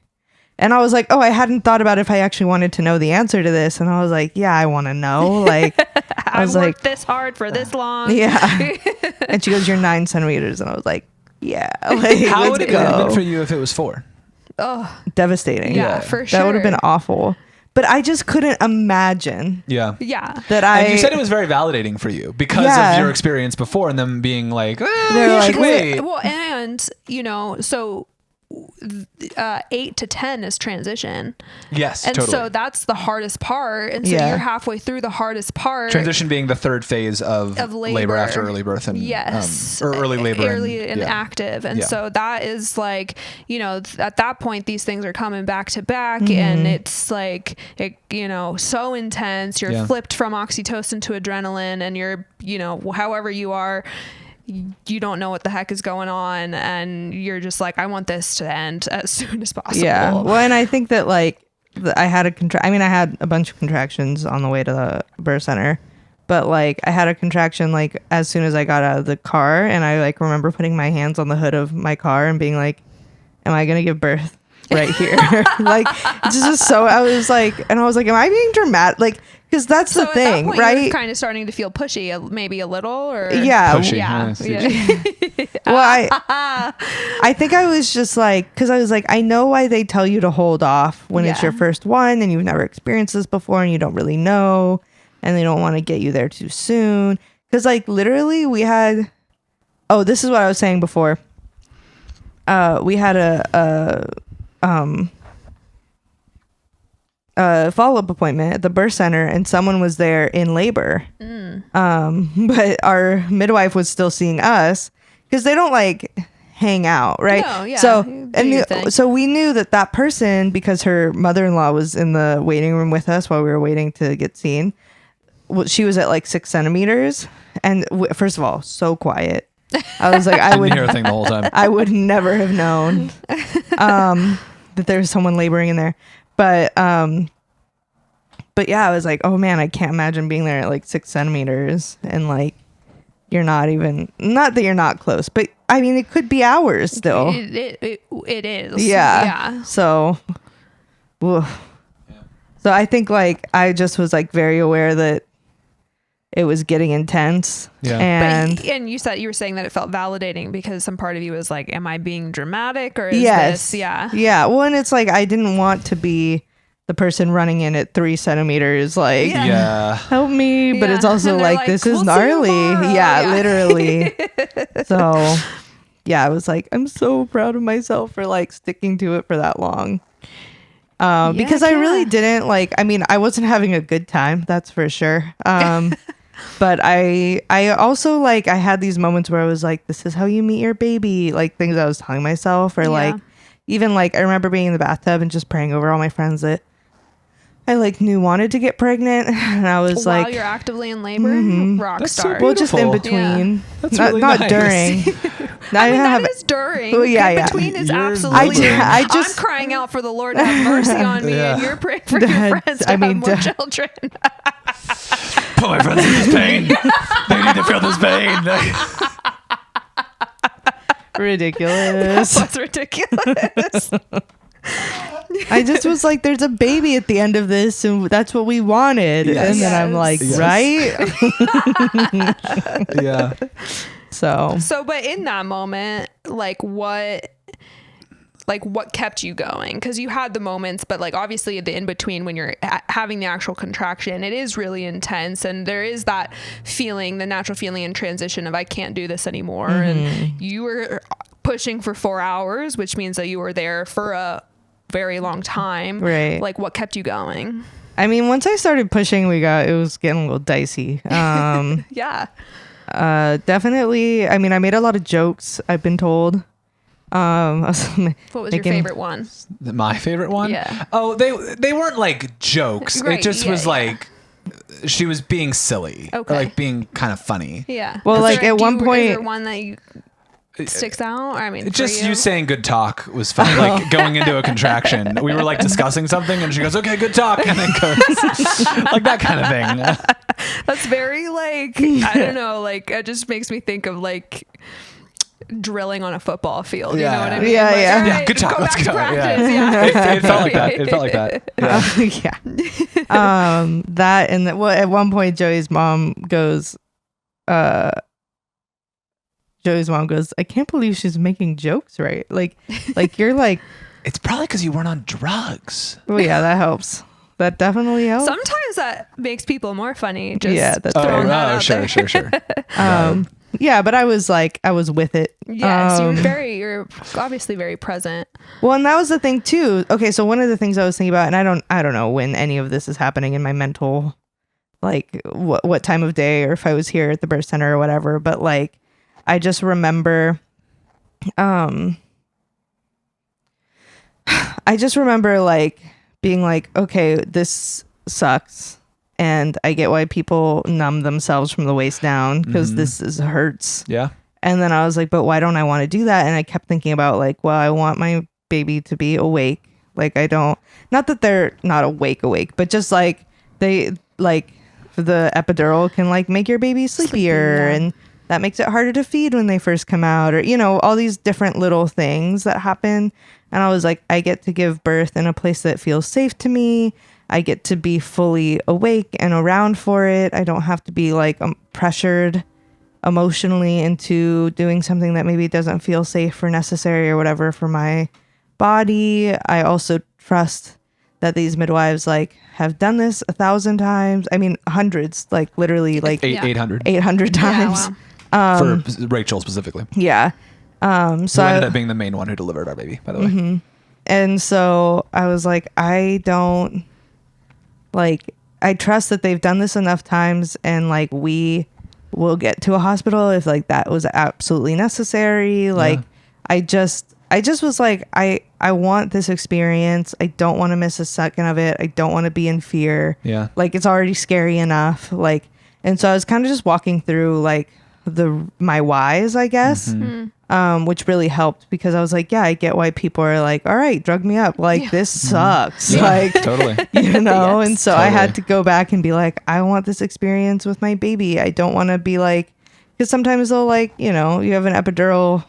oh, I hadn't thought about if I actually wanted to know the answer to this. And I was like, yeah, I want to know. Like, I was worked like, this hard for this long. yeah. And she goes, you're 9 centimeters. And I was like, yeah. Like, How let's would it have been go. for you if it was 4? Oh, Devastating. yeah, for sure. That would have been awful. But I just couldn't imagine Yeah. Yeah. that And you said it was very validating for you because Yeah. of your experience before and them being like, They're you like, should wait. Well, and so 8 to 10 is transition. Yes, And totally. so that's the hardest part. And so Yeah. you're halfway through the hardest part. Transition being the third phase of labor after early birth and yes, or early labor early and yeah. active. And Yeah. so that is like, at that point, these things are coming back to back, Mm-hmm. and it's like, so intense. You're Yeah. flipped from oxytocin to adrenaline, and you're, however you are, you don't know what the heck is going on, and you're just like, I want this to end as soon as possible. Yeah. Well, and I think that like I had a bunch of contractions on the way to the birth center, but like I had a contraction like as soon as I got out of the car, and I like remember putting my hands on the hood of my car and being like, am I going to give birth right here? Like, it's just so, I was like, am I being dramatic? Like, because that's So the at thing, that point, right? You're kind of starting to feel pushy, maybe a little, or Yeah. Pushy. yeah, Yeah. Well, I think I was just like, because I was like, I know why they tell you to hold off when it's Yeah. your first one and you've never experienced this before and you don't really know, and they don't want to get you there too soon. Because like literally we had, this is what I was saying before. We had a follow-up appointment at the birth center, and someone was there in labor. But our midwife was still seeing us because they don't like hang out, right? No, yeah, So you do your thing. so we knew that person, because her mother-in-law was in the waiting room with us while we were waiting to get seen. She was at like 6 centimeters, and first of all, so quiet. I was like, I Didn't would hear a thing the whole time. I would never have known that there was someone laboring in there. But yeah, I was like, oh man, I can't imagine being there at like 6 centimeters and like you're not that you're not close, but I mean, it could be hours still. It is. Yeah. So, woof. So I think like I just was like very aware that it was getting intense. Yeah. And And you were saying that it felt validating because some part of you was like, am I being dramatic or is yes. this? Yeah. Yeah. Well, and it's like I didn't want to be the person running in at 3 centimeters, like help me. But it's also And they're like this is "We'll see gnarly. you tomorrow." Yeah, literally. So yeah, I was like, I'm so proud of myself for like sticking to it for that long. Because I really didn't like, I mean, I wasn't having a good time, that's for sure. But I also like, I had these moments where I was like, this is how you meet your baby, like things I was telling myself, or like, even like, I remember being in the bathtub and just praying over all my friends that I like knew wanted to get pregnant. And I was While like, you're actively in labor, rock That's so star. well, just in Beautiful. between, That's not, really not nice. during. I mean, that is during. Well, yeah, In yeah. between is You're absolutely. delivering. I just- I'm crying out for the Lord to have mercy on me, and you're praying for your That's- friends to I mean, have more children. Put my friends in this pain. They need to feel this pain. ridiculous. That's ridiculous. I just was like, there's a baby at the end of this, and that's what we wanted. Yes. And then I'm like, Yes. right? Yeah. So So, but in that moment, like what kept you going? Because you had the moments, but like obviously the in between when you're having the actual contraction, it is really intense, and there is that feeling, the natural feeling in transition of I can't do this anymore. And you were pushing for 4 hours, which means that you were there for a very long time. Right. Like what kept you going? I mean, once I started pushing, it was getting a little dicey. Yeah. Definitely. I mean, I made a lot of jokes, I've been told. I was What was your making- favorite one? My favorite one? Yeah. Oh, they weren't like jokes. Right, It just yeah, was yeah. like she was being silly. Okay. Or like being kind of funny. Yeah. Well, Is like, there- at do one you- is point- there one that you sticks out? I mean, Just for you saying good talk was funny. Like going into a contraction. We were like discussing something and she goes, okay, good talk. And then goes like that kind of thing. That's very like, I don't know, like it just makes me think of like drilling on a football field. You know what I mean? Yeah, Like, yeah. all Yeah, right, good talk, go let's back to go. Yeah. practice. Yeah. It felt like that. It felt like that. Yeah. yeah. That and well, at one point, Joey's mom goes, I can't believe she's making jokes, right? Like you're like, It's probably because you weren't on drugs. well, yeah, that helps. That definitely helps. Sometimes that makes people more funny. Just Yeah, that's throwing that out sure, there. sure. Yeah, but I was with it. Yes, you're obviously very present. Well, and that was the thing too. Okay, so one of the things I was thinking about, and I don't know when any of this is happening in my mental, like what time of day, or if I was here at the birth center or whatever, but like I just remember like being like, okay, this sucks, and I get why people numb themselves from the waist down because this hurts. Yeah. And then I was like, but why don't I want to do that? And I kept thinking about like, well, I want my baby to be awake. Like I don't, not that they're not awake, but just like they like the epidural can like make your baby sleepier, and that makes it harder to feed when they first come out, or, you know, all these different little things that happen. And I was like, I get to give birth in a place that feels safe to me. I get to be fully awake and around for it. I don't have to be like pressured emotionally into doing something that maybe doesn't feel safe or necessary or whatever for my body. I also trust that these midwives like have done this 1,000 times. I mean, hundreds, like literally like 800 800 times. wow. for Rachel specifically. Yeah. So Who ended up being the main one who delivered our baby, by the way. And so I was like, I trust that they've done this enough times, and like we will get to a hospital if like that was absolutely necessary. Like I just was like, I want this experience. I don't want to miss a second of it. I don't want to be in fear. Yeah. Like it's already scary enough. Like, and so I was kind of just walking through like my whys, I guess. Which really helped, because I was like, yeah, I get why people are like, all right, drug me up. Like this sucks. Like, Totally. you know? And so I totally. had to go back and be like, I want this experience with my baby. I don't want to be like because sometimes they'll like, you have an epidural.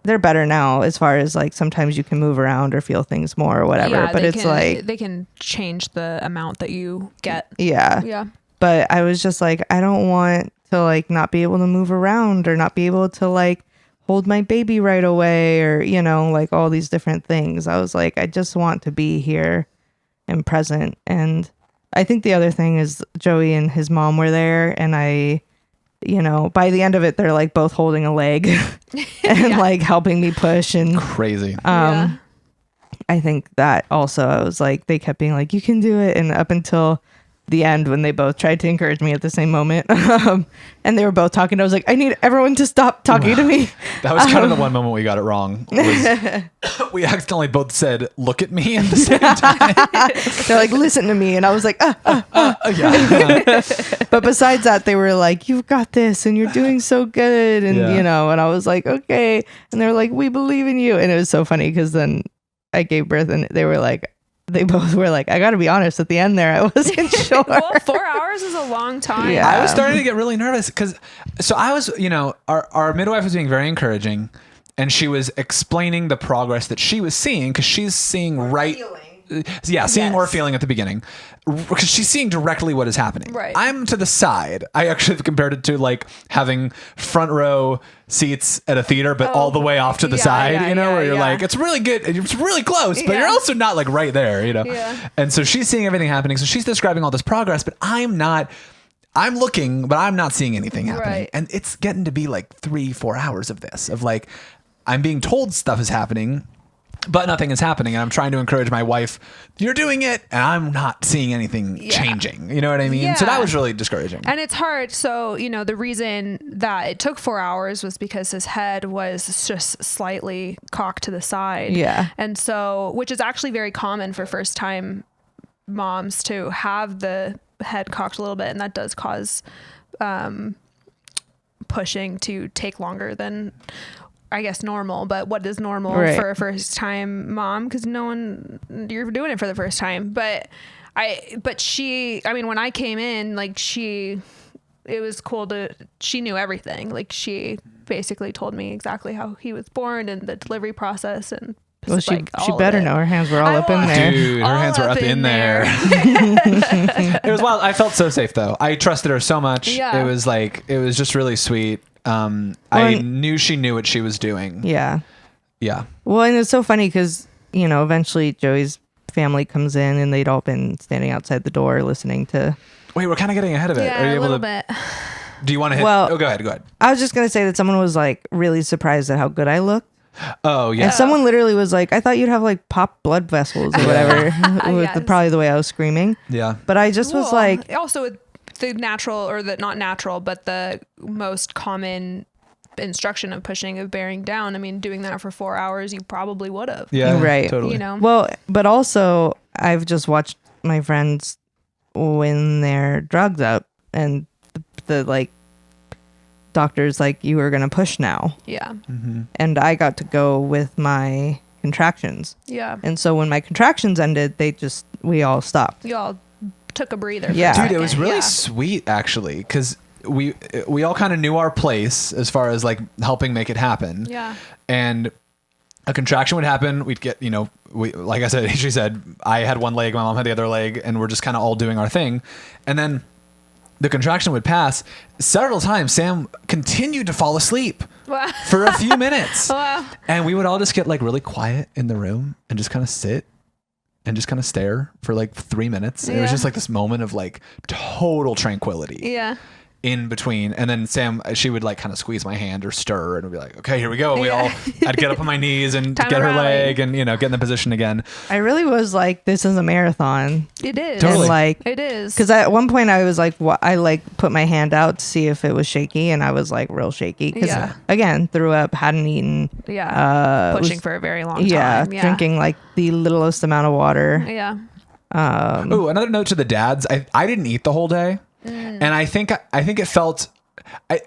They're better now as far as like sometimes you can move around or feel things more or whatever. Yeah, but it's like they can change the amount that you get. yeah. Yeah. But I was just like, I don't want to like not be able to move around or not be able to like hold my baby right away or, like all these different things. I was like, I just want to be here and present. And I think the other thing is Joey and his mom were there, and by the end of it, they're like both holding a leg and like helping me push. And Crazy. I think that also I was like, they kept being like, you can do it. And up until the end, when they both tried to encourage me at the same moment, and they were both talking, I was like, I need everyone to stop talking to me. That was kind of the one moment we got it wrong. We accidentally both said, look at me at the same time. They're like, listen to me. And I was like, Yeah. But besides that, they were like, you've got this and you're doing so good. And, Yeah. and I was like, okay. And they're like, we believe in you. And it was so funny because then I gave birth and they both were like, I got to be honest, at the end there, I wasn't sure. Well, 4 hours is a long time. Yeah. I was starting to get really nervous because, so I was, our midwife was being very encouraging, and she was explaining the progress that she was seeing because she's seeing seeing or feeling at the beginning, because she's seeing directly what is happening. Right. I'm to the side. I actually compared it to like having front row seats at a theater, but all the way off to the side, where you're like, it's really good. It's really close, but you're also not like right there, Yeah. And so she's seeing everything happening. So she's describing all this progress, but I'm looking, but I'm not seeing anything happening. Right. And it's getting to be like 3-4 hours of this, of like, I'm being told stuff is happening, but nothing is happening. And I'm trying to encourage my wife, you're doing it, and I'm not seeing anything changing. You know what I mean? Yeah. So that was really discouraging. And it's hard. So, the reason that it took 4 hours was because his head was just slightly cocked to the side. Yeah. And so, which is actually very common for first time moms to have the head cocked a little bit. And that does cause pushing to take longer than, I guess, normal, but what is normal for a first time mom? Because you're doing it for the first time. But when I came in, like it was cool she knew everything. Like she basically told me exactly how he was born and the delivery process. And well, she better know. Her hands were all up in there. Dude, her hands were up in there. It was wild. I felt so safe though. I trusted her so much. Yeah. It was just really sweet. I knew she knew what she was doing. Yeah. Yeah. Well, and it's so funny because, eventually Joey's family comes in and they'd all been standing outside the door listening to. Wait, we're kind of getting ahead of it. Yeah, Are you a able little to? bit. Do you want to hit? Well, go ahead. I was just going to say that someone was like really surprised at how good I looked. Oh, yeah. And someone literally was like, I thought you'd have like popped blood vessels or whatever. With Yes. probably the way I was screaming. Yeah. But I just was Well, like, also with the natural, or the not natural, but the most common instruction of pushing, of bearing down. I mean, doing that for 4 hours, you probably would have. Yeah. Right. Totally. Well, but also I've just watched my friends win their drugs up and the like doctors like, you are going to push now. Yeah. Mm-hmm. And I got to go with my contractions. Yeah. And so when my contractions ended, we all stopped. You all took a breather. Yeah. For a Dude, it was second. really Yeah. sweet actually, because we all kind of knew our place as far as like helping make it happen. Yeah. And a contraction would happen. We'd get, like I said, she said, I had one leg, my mom had the other leg, and we're just kind of all doing our thing. And then the contraction would pass. Several times, Sam continued to fall asleep Wow. for a few minutes. Wow. And we would all just get like really quiet in the room and just kind of sit and just kind of stare for like 3 minutes. It was Yeah. just like this moment of like total tranquility. Yeah. In between, and then Sam, she would like kind of squeeze my hand or stir, and would be like, "Okay, here we go." And Yeah. I'd get up on my knees and Time get to her rally. leg, and get in the position again. I really was like, this is a marathon. It is. Totally. And like, It is. because at one point I was like, I like put my hand out to see if it was shaky, and I was like real shaky because Yeah. again, threw up, hadn't eaten. Yeah. Pushing was- for a very long time. Yeah, drinking like the littlest amount of water. Yeah. Oh, another note to the dads: I didn't eat the whole day, and I think it felt.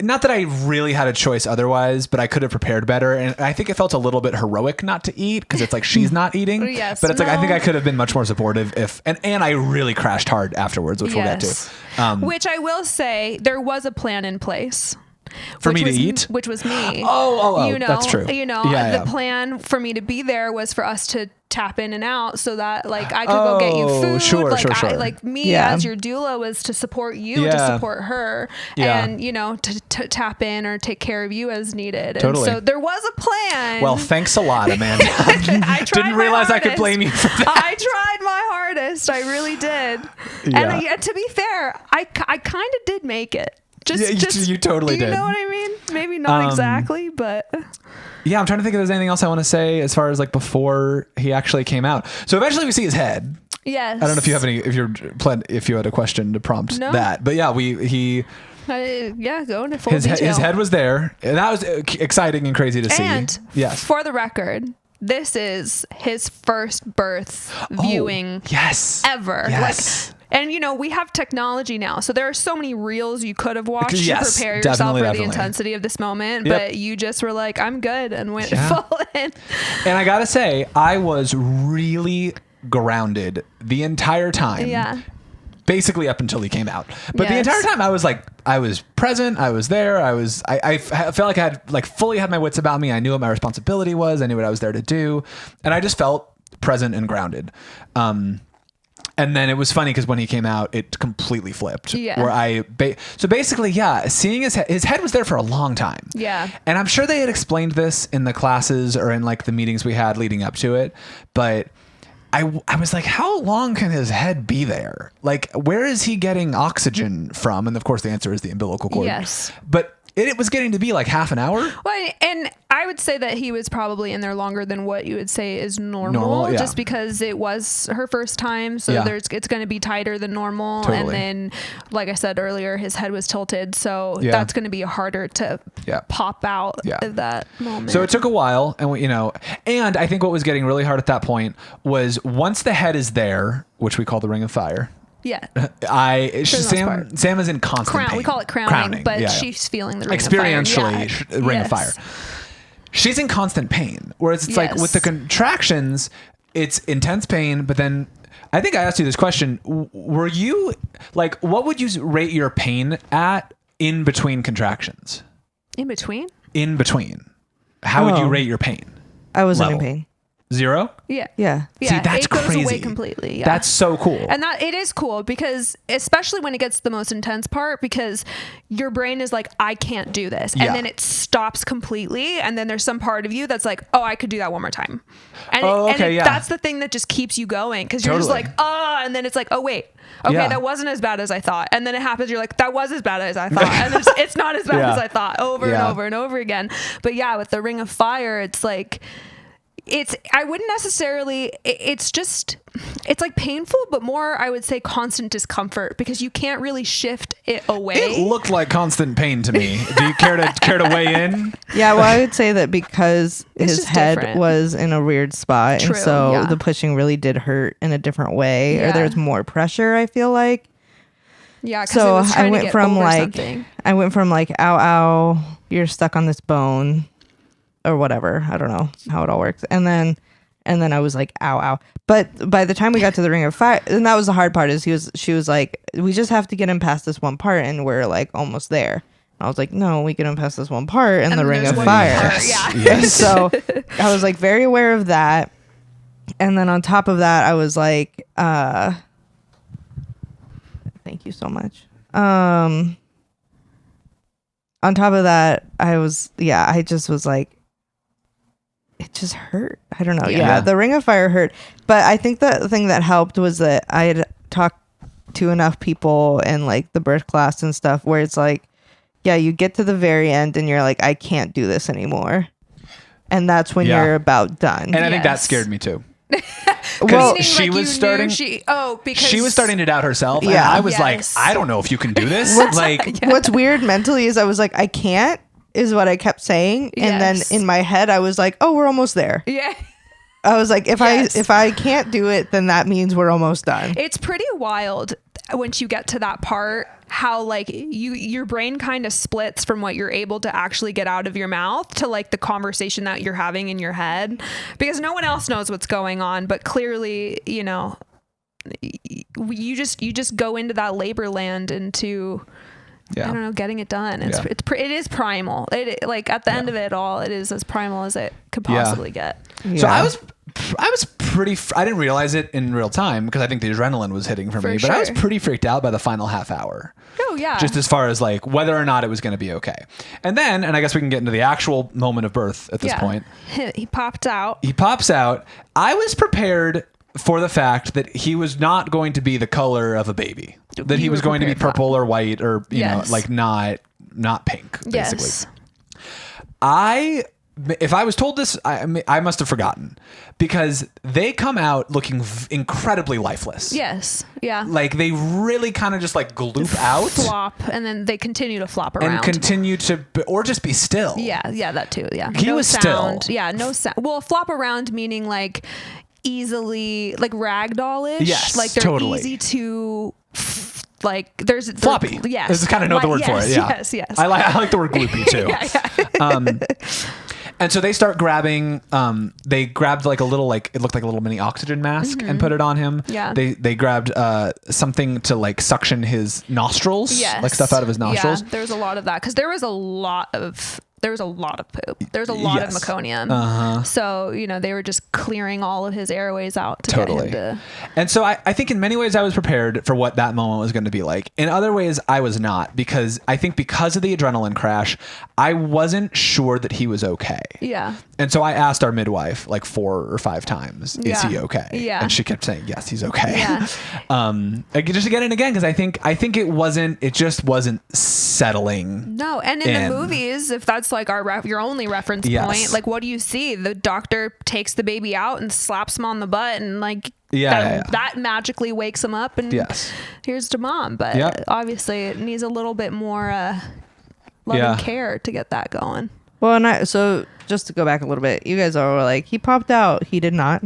not that I really had a choice otherwise, but I could have prepared better. And I think it felt a little bit heroic not to eat because it's like she's not eating. Yes, but it's like I think no. I could have been much more supportive and I really crashed hard afterwards, which we'll get Yes. to. Which I will say, there was a plan in place. For which me to was- eat? Which was me. Oh, You know, that's true. You know, Yeah, the plan for me to be there was for us to tap in and out so that like I could go get you Oh, food. sure, like sure. like me Yeah. as your doula was to support you, to Yeah. support her, Yeah. and you know, to tap in or take care of you as needed. Totally. And so there was a plan. Well, thanks a lot, Amanda. I tried Didn't my realize I could hardest. blame you for that. I tried my hardest. I really did. Yeah. And to be fair, I kind of did make it. Yeah, you totally do you did. know what I mean? Maybe not exactly, but Yeah, I'm trying to think if there's anything else I want to say as far as like before he actually came out. So eventually we see his head. yes. I don't know if you have any, if you had a question to prompt No. that, but yeah, yeah, go into full his detail. head was there. And that was exciting and crazy to see. And Yes. for the record, this is his first birth viewing Yes. ever. Yes. And you know, we have technology now, so there are so many reels you could have watched Yes, to prepare yourself definitely, for definitely. the intensity of this moment. Yep. But you just were like, "I'm good," and went Yeah. full in. And I gotta say, I was really grounded the entire time. Yeah. Basically up until he came out. But the Yes. entire time I was present. I was there. I felt like I had like fully had my wits about me. I knew what my responsibility was. I knew what I was there to do. And I just felt present and grounded. And then it was funny because when he came out, it completely flipped. Yeah. Where so basically, yeah, seeing his head was there for a long time. Yeah. And I'm sure they had explained this in the classes or in like the meetings we had leading up to it. But I was like, how long can his head be there? Like, where is he getting oxygen from? And of course, the answer is the umbilical cord. Yes. But it was getting to be like half an hour. Well, and I would say that he was probably in there longer than what you would say is normal, yeah. just because it was her first time. So Yeah. it's going to be tighter than normal. Totally. And then, like I said earlier, his head was tilted. So Yeah. that's going to be harder to Yeah. pop out Yeah. at that moment. So it took a while, and and I think what was getting really hard at that point was once the head is there, which we call the Ring of Fire. yeah. Sam part. Sam is in constant pain. We call it crowning, but yeah, yeah. she's feeling the ring of fire. Experientially, Yeah. Ring of Yes. Fire. She's in constant pain, whereas it's like with the Yes. contractions, it's intense pain. But then I think I asked you this question: were you like, what would you rate your pain at in between contractions? In between? In between, how would you Oh. rate your pain? I wasn't Level. in pain. 0? Yeah. Yeah. Yeah. See, that's it goes crazy. away completely. Yeah. That's so cool. And that it is cool because especially when it gets to the most intense part, because your brain is like, I can't do this. Yeah. And then it stops completely. And then there's some part of you that's like, oh, I could do that one more time. And, yeah. that's the thing that just keeps you going. Cause you're just Totally. like, oh, and then it's like, oh, wait, okay, Yeah. that wasn't as bad as I thought. And then it happens. You're like, that was as bad as I thought. And it's not as bad Yeah. as I thought over Yeah. and over and over again. But yeah, with the Ring of Fire, it's like, I wouldn't necessarily, it's like painful, but more, I would say constant discomfort because you can't really shift it away. It looked like constant pain to me. Do you care to weigh in? Yeah, well, I would say that because his just head different. was in a weird spot, True, and so yeah. the pushing really did hurt in a different way, or Yeah. there's more pressure. I feel like. Yeah, because So it was trying I went to get from over like, something. ow, ow, you're stuck on this bone, or whatever. I don't know how it all works, and then I was like, ow, ow. But by the time we got to the Ring of Fire, and that was the hard part, is she was like, we just have to get him past this one part, and we're like almost there. And I was like, no, we get him past this one part in And the then Ring there's of one Fire. part, yeah. And so I was like very aware of that. And then on top of that, I was like, thank you so much. On top of that, I just was like, it just hurt. I don't know. Yeah, the Ring of Fire hurt. But I think the thing that helped was that I had talked to enough people in like the birth class and stuff where it's like, yeah, you get to the very end and you're like, I can't do this anymore. And that's when Yeah. you're about done. And I think that Yes. scared me too. Well, Meaning, she like, was you starting- knew because She was starting to doubt herself. And Yeah. I was like, Yes. I don't know if you can do this. Like, what's weird mentally is I was like, I can't, is what I kept saying. And then Yes. in my head, I was like, oh, we're almost there. Yeah. I was like, Yes. if I can't do it, then that means we're almost done. It's pretty wild. once you get to that part, how like your brain kind of splits from what you're able to actually get out of your mouth to like the conversation that you're having in your head, because no one else knows what's going on, but clearly, you know, you just go into that labor land into I don't know, getting it done. It is primal. Like at the end of it all, it is as primal as it could possibly get. Yeah. So I was pretty, I didn't realize it in real time because I think the adrenaline was hitting for me, but I was pretty freaked out by the final half hour. Oh yeah. Just as far as like whether or not it was going to be okay. And I guess we can get into the actual moment of birth at this point. He popped out. He pops out. I was prepared for the fact that he was not going to be the color of a baby, that he was going to be purple or white or, you know, like not pink, basically. Yes. If I was told this, I must have forgotten, because they come out looking incredibly lifeless. Yes. Yeah. Like they really kind of just like gloop out, flop, and then they continue to flop around and continue to, or just be still. Yeah. Yeah. That too. Yeah. He was sound. still. Yeah. No sound. Well, flop around meaning like easily like ragdoll-ish. Yes. Like they're totally easy to. Like there's floppy. Yes. This is kind of know the word for it. Yeah. Yes. I like the word gloopy too. And so they start grabbing, they grabbed like a little, like, it looked like a little mini oxygen mask and put it on him. Yeah. They grabbed something to like suction his nostrils, like stuff out of his nostrils. Yeah, there was a lot of that because there was a lot of poop. There was a lot of meconium. So, you know, they were just clearing all of his airways out to get him to... And so I think in many ways I was prepared for what that moment was going to be like. In other ways, I was not, because I think because of the adrenaline crash, I wasn't sure that he was okay. Yeah. And so I asked our midwife like 4 or 5 times, is he okay? Yeah. And she kept saying, yes, he's okay. Yeah. Just again and again, because I think it just wasn't settling. No. And in the movies, if that's like your only reference point, like what do you see? The doctor takes the baby out and slaps him on the butt, and like that magically wakes him up, and here's to mom. But obviously it needs a little bit more love and care to get that going. Well, so just to go back a little bit, you guys are like, he popped out. He did not.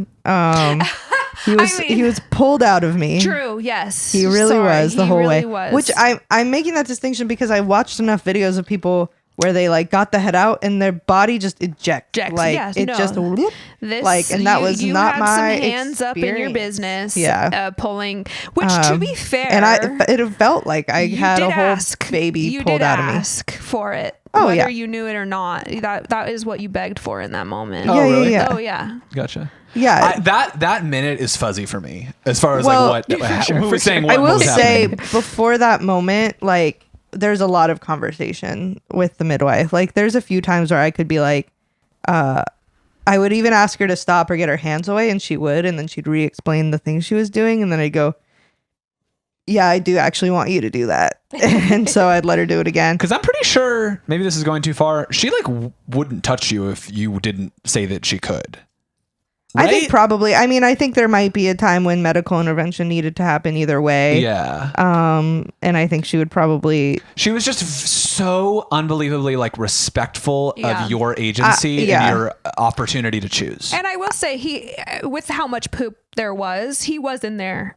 He was pulled out of me. True. Yes. He really was the whole way. Was. Which I'm making that distinction because I watched enough videos of people where they like got the head out and their body just ejects. Like just whoop, like, and that was not my some hands up in your business. Yeah. Pulling, which to be fair, and it felt like I had a whole baby pulled out of me. You did ask for it. Oh, whether you knew it or not. That is what you begged for in that moment. Oh, really? Yeah. Oh, yeah. Gotcha. Yeah. That minute is fuzzy for me as far as like what who was saying what I will was say happening. Before that moment, like there's a lot of conversation with the midwife. Like there's a few times where I could be like, I would even ask her to stop or get her hands away, and she would, and then she'd re-explain the things she was doing, and then I'd go, yeah, I do actually want you to do that. And so I'd let her do it again. Because I'm pretty sure, maybe this is going too far, she like wouldn't touch you if you didn't say that she could. Right? I think probably. I mean, I think there might be a time when medical intervention needed to happen either way. Yeah. And I think she would probably... She was just so unbelievably like respectful of your agency and your opportunity to choose. And I will say with how much poop there was, he was in there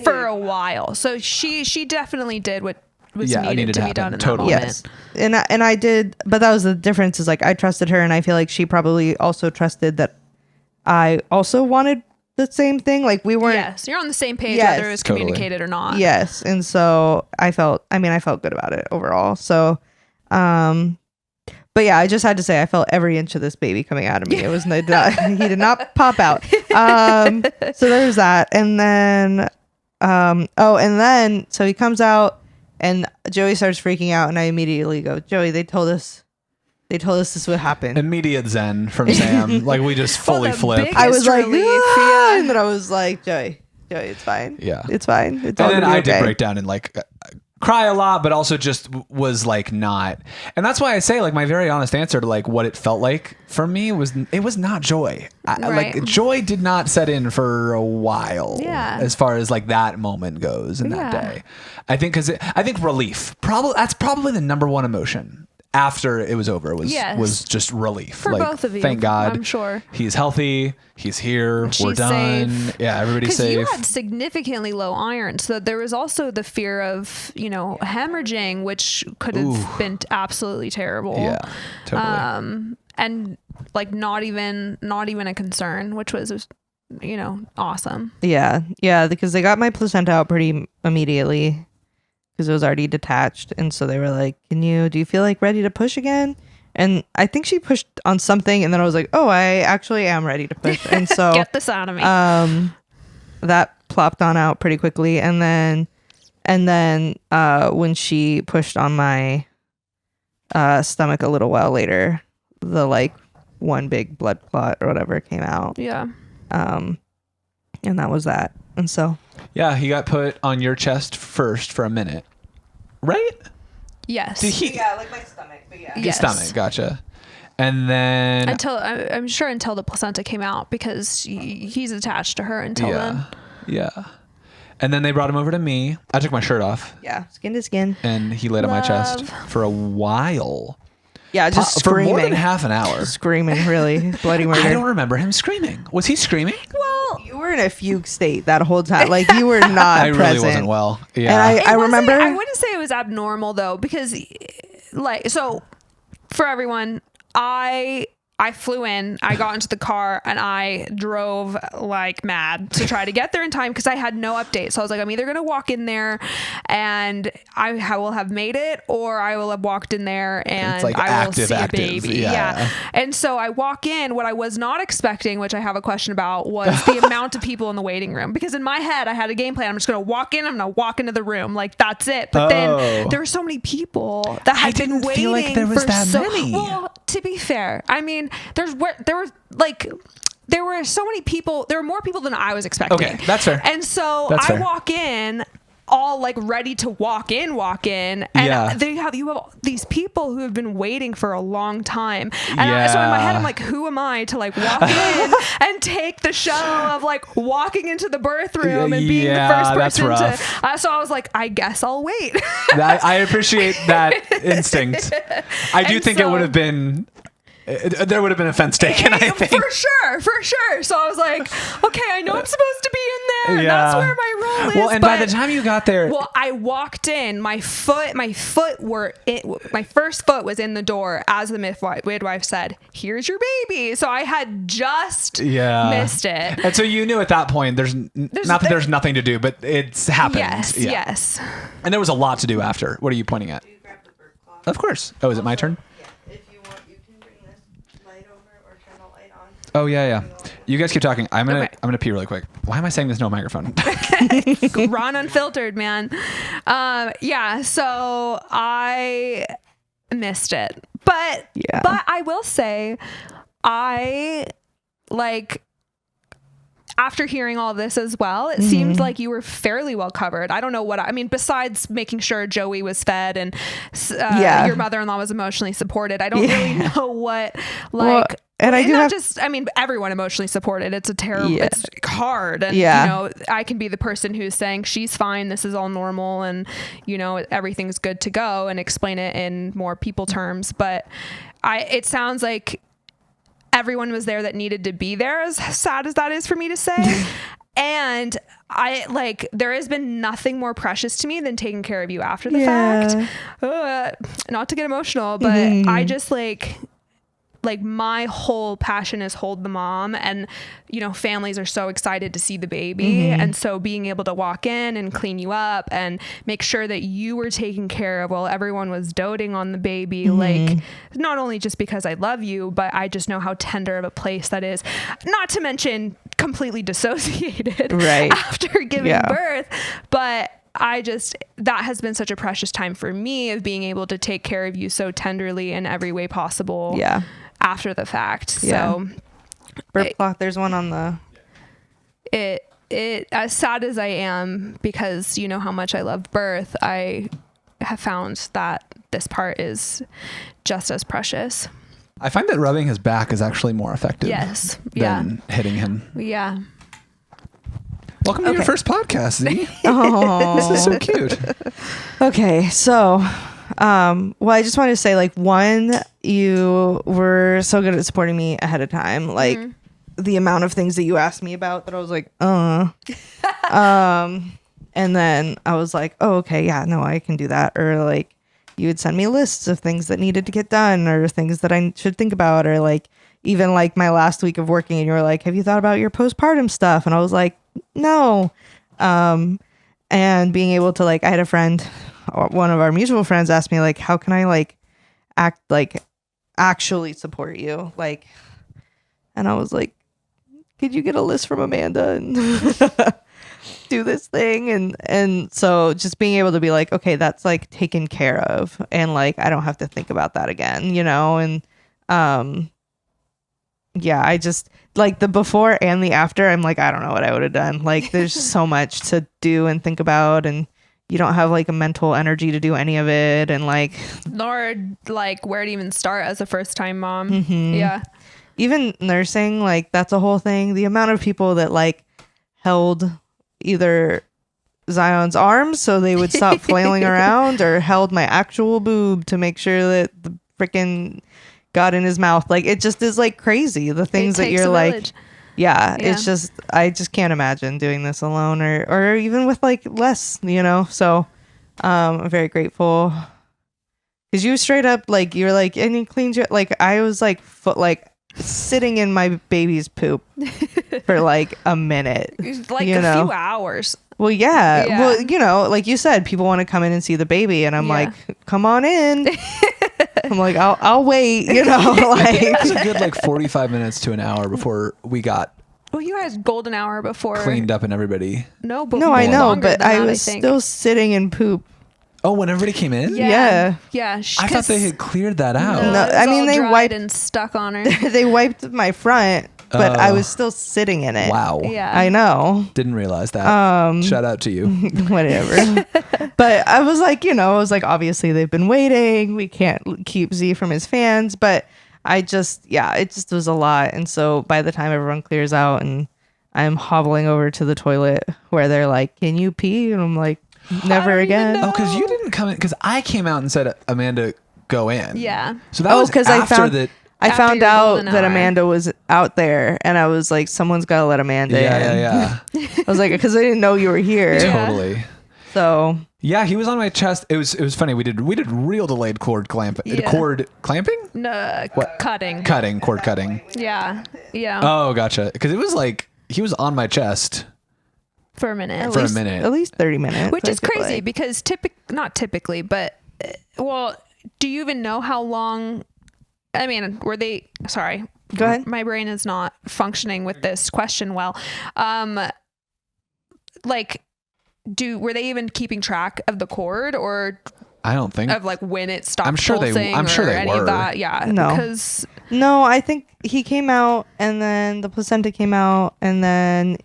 for a while. So she definitely did what was needed to be done in that moment. Yes. And I did, but that was the difference, is like I trusted her, and I feel like she probably also trusted that I also wanted the same thing. Like we weren't... Yes, you're on the same page whether it was communicated or not. Yes. And so I felt good about it overall. So, but yeah, I just had to say I felt every inch of this baby coming out of me. It was he did not pop out. So there's that. And then, so he comes out and Joey starts freaking out, and I immediately go, Joey, they told us this would happen. Immediate zen from Sam. Like we just fully flipped. I was like, and then I was like, Joey, it's fine. Yeah, it's fine. It's all and then I okay. did break down and like cry a lot, but also just was like not. And that's why I say like my very honest answer to like what it felt like for me was not joy. Like joy did not set in for a while. Yeah. As far as like that moment goes in that day, I think relief. That's probably the number one emotion. after it was over was Yes. just relief For both of you, Thank God, I'm sure. he's healthy, he's here, we're She's done. safe. Yeah, everybody's Because safe. you had significantly low iron, so there was also the fear of hemorrhaging, which could have been absolutely terrible. Yeah, totally. And like not even a concern, which was awesome. Yeah, because they got my placenta out pretty immediately because it was already detached, and so they were like, do you feel like ready to push again? And I think she pushed on something, and then I was like, oh, I actually am ready to push. And so Get this out of me. that plopped on out pretty quickly, and then when she pushed on my stomach a little while later, the like one big blood clot or whatever came out. Yeah. And that was that. And so Yeah, he got put on your chest first for a minute, right? Yes. Did he? yeah, like my stomach, but yeah. His Yes. stomach, gotcha. And then I'm sure until the placenta came out, because he's attached to her until then. yeah. And then they brought him over to me. I took my shirt off, Yeah, skin to skin. and he laid on my chest Love. for a while. Yeah, just For screaming. more than half an hour. Screaming, really. Bloody murder. I don't remember him screaming. Was he screaming? Well, You were in a fugue state that whole time. Like, you were not I really present. wasn't well. Yeah. And I it wasn't- remember. I wouldn't say it was abnormal though, because so for everyone, I flew in, I got into the car, and I drove like mad to try to get there in time because I had no update. So I was like, I'm either going to walk in there and I will have made it, or I will have walked in there and like I will active, see active. a baby. Yeah. And so I walk in. What I was not expecting, which I have a question about, was the amount of people in the waiting room. Because in my head, I had a game plan. I'm just going to walk in. I'm going to walk into the room. Like, that's it. But then there were so many people that had been didn't waiting feel like there was for that so many. Well, to be fair, I mean, there were so many people. There were more people than I was expecting. Okay, that's fair. And so That's I fair. walk in, all like ready to walk in, and Yeah. you have these people who have been waiting for a long time. And so in my Yeah. head, I'm like, who am I to like walk in and take the show of like walking into the birth room and being Yeah, the first that's person rough. to. So I was like, I guess I'll wait. I appreciate that instinct. I do And think it so- would have been. There would have been offense taken, I think. For sure. So I was like, okay, I know I'm supposed to be in there. Yeah. That's where my role is. Well, and by but- the time you got there, Well, I walked in. My first foot was in the door as the midwife said, "Here's your baby." So I had just missed it. And so you knew at that point, there's not that there's nothing to do, but it's happened. Yes, Yeah. yes. And there was a lot to do after. What are you pointing at? Of course. Oh, is it my turn? If you want, you can bring this light over or turn the light on. Oh yeah. You guys keep talking. I'm Okay. gonna pee really quick. Why am I saying there's no microphone? Ron unfiltered, man. Yeah. So I missed it, but Yeah. I will say, I like. After hearing all this as well, it seemed like you were fairly well covered. I don't know what I mean, besides making sure Joey was fed and your mother-in-law was emotionally supported. I don't really know what Well, and I do not have- just, I mean, everyone emotionally supported. It's a terrible, Yeah. it's hard. And, Yeah. I can be the person who's saying she's fine. This is all normal. And, everything's good to go, and explain it in more people terms. But it sounds like everyone was there that needed to be there, as sad as that is for me to say. And there has been nothing more precious to me than taking care of you after the fact. Not to get emotional, but I just my whole passion is hold the mom, and families are so excited to see the baby. And so being able to walk in and clean you up and make sure that you were taken care of while everyone was doting on the baby, not only just because I love you, but I just know how tender of a place that is, not to mention completely dissociated after giving birth. But that has been such a precious time for me, of being able to take care of you so tenderly in every way possible. Yeah. After the fact. Yeah. So Burp cloth. There's one on the. it as sad as I am, because you know how much I love birth, I have found that this part is just as precious. I find that rubbing his back is actually more effective. Yes. Than hitting him. Yeah. Welcome to your first podcast, Z. Oh. This is so cute. Okay, so Well, I just wanted to say, like, one, you were so good at supporting me ahead of time. Like, the amount of things that you asked me about that I was like, and then I was like, oh, okay, yeah, no, I can do that. Or like, you would send me lists of things that needed to get done or things that I should think about. Or like, even like my last week of working, and you were like, have you thought about your postpartum stuff? And I was like, no. And being able to, like, I had a friend, one of our mutual friends, asked me, like, how can I like actually support you? Like, and I was like, could you get a list from Amanda and do this thing? And so just being able to be like, okay, that's like taken care of, and like I don't have to think about that again, you know. And yeah, I just like the before and the after, I'm like, I don't know what I would have done. Like, there's so much to do and think about, and you don't have like a mental energy to do any of it. And like, Nor like where to even start as a first time mom. Mm-hmm. Yeah. Even nursing, like, that's a whole thing. The amount of people that like held either Zion's arms so they would stop flailing around, or held my actual boob to make sure that the freaking got in his mouth. Like, it just is like crazy. The things that you're like, yeah, it's just, I just can't imagine doing this alone, or even with like less, you know. So I'm very grateful, because you straight up, like, you're like, and he cleans your, like, I was like sitting in my baby's poop for like a minute, like you a know? few hours. Well, yeah. Yeah. Well, you know, like you said, people want to come in and see the baby, and I'm like, come on in. I'm like, I'll wait, you know. Like, It was a good like 45 minutes to an hour before we got Well, you guys golden hour before cleaned up and everybody. No, but no, I know, longer but than I that, was think. still sitting in poop. Oh, when everybody came in? Yeah. Yeah. I thought they had cleared that out. No, No, it was I mean, all they dried wiped- and stuck on her. They wiped my front, but I Oh. was still sitting in it. Wow. Yeah. I know. Didn't realize that. Shout out to you. Whatever. But I was like, you know, I was like, obviously they've been waiting. We can't keep Z from his fans. But I just, yeah, it just was a lot. And so by the time everyone clears out and I'm hobbling over to the toilet where they're like, can you pee? And I'm like, never again. Oh, because you didn't come in, because I came out and said, Amanda, go in. Yeah. So that was because after that. I After found your out golden that hour. Amanda was out there, and I was like, someone's got to let Amanda in. Yeah. I was like, because I didn't know you were here. Yeah. Totally. So Yeah, he was on my chest. It was funny. We did real delayed cord clamping. Yeah. Cord clamping? No, cutting. Cord cutting. Yeah. Yeah. Oh, gotcha. Because it was like he was on my chest For a minute. for a minute. at least 30 minutes. Which I is feel crazy like. because not typically, but well, do you even know how long? I mean, sorry, Go ahead. My brain is not functioning with this question well. Like, were they even keeping track of the cord or I don't think. of like when it stopped? I'm sure pulsing I'm sure or they any were. Of that? Yeah. No. Because No, I think he came out, and then the placenta came out, and then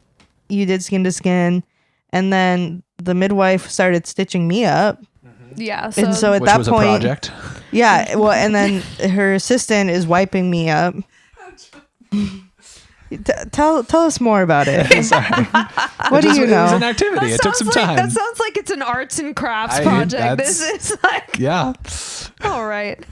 you did skin to skin, and then the midwife started stitching me up. yeah. And so at Which that was point, a project. yeah, well, and then her assistant is wiping me up. Tell us more about it. Sorry. What do you It was an know? activity. It took some That time. sounds like it's an arts and crafts I- project. that's- This is like Yeah. all right.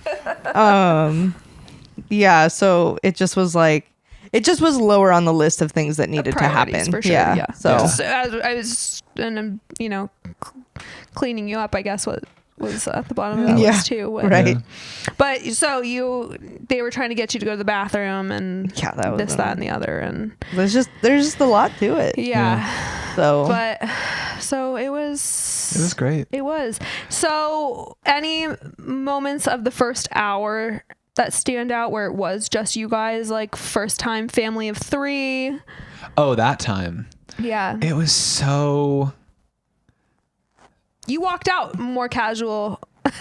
Yeah, so it just was lower on the list of things that needed to Priorities, happen. for sure. Yeah. So Yeah. So as I was, and cleaning you up, I guess what was at the bottom of that Yeah, list too. right. Yeah. But so they were trying to get you to go to the bathroom and Yeah, that was this, that, and the other, and there's just a lot to it. yeah. So But so it was. It was great. It was. So any moments of the first hour that stand out where it was just you guys, like first time family of 3? Oh, that time. Yeah. It was so. You walked out more casual.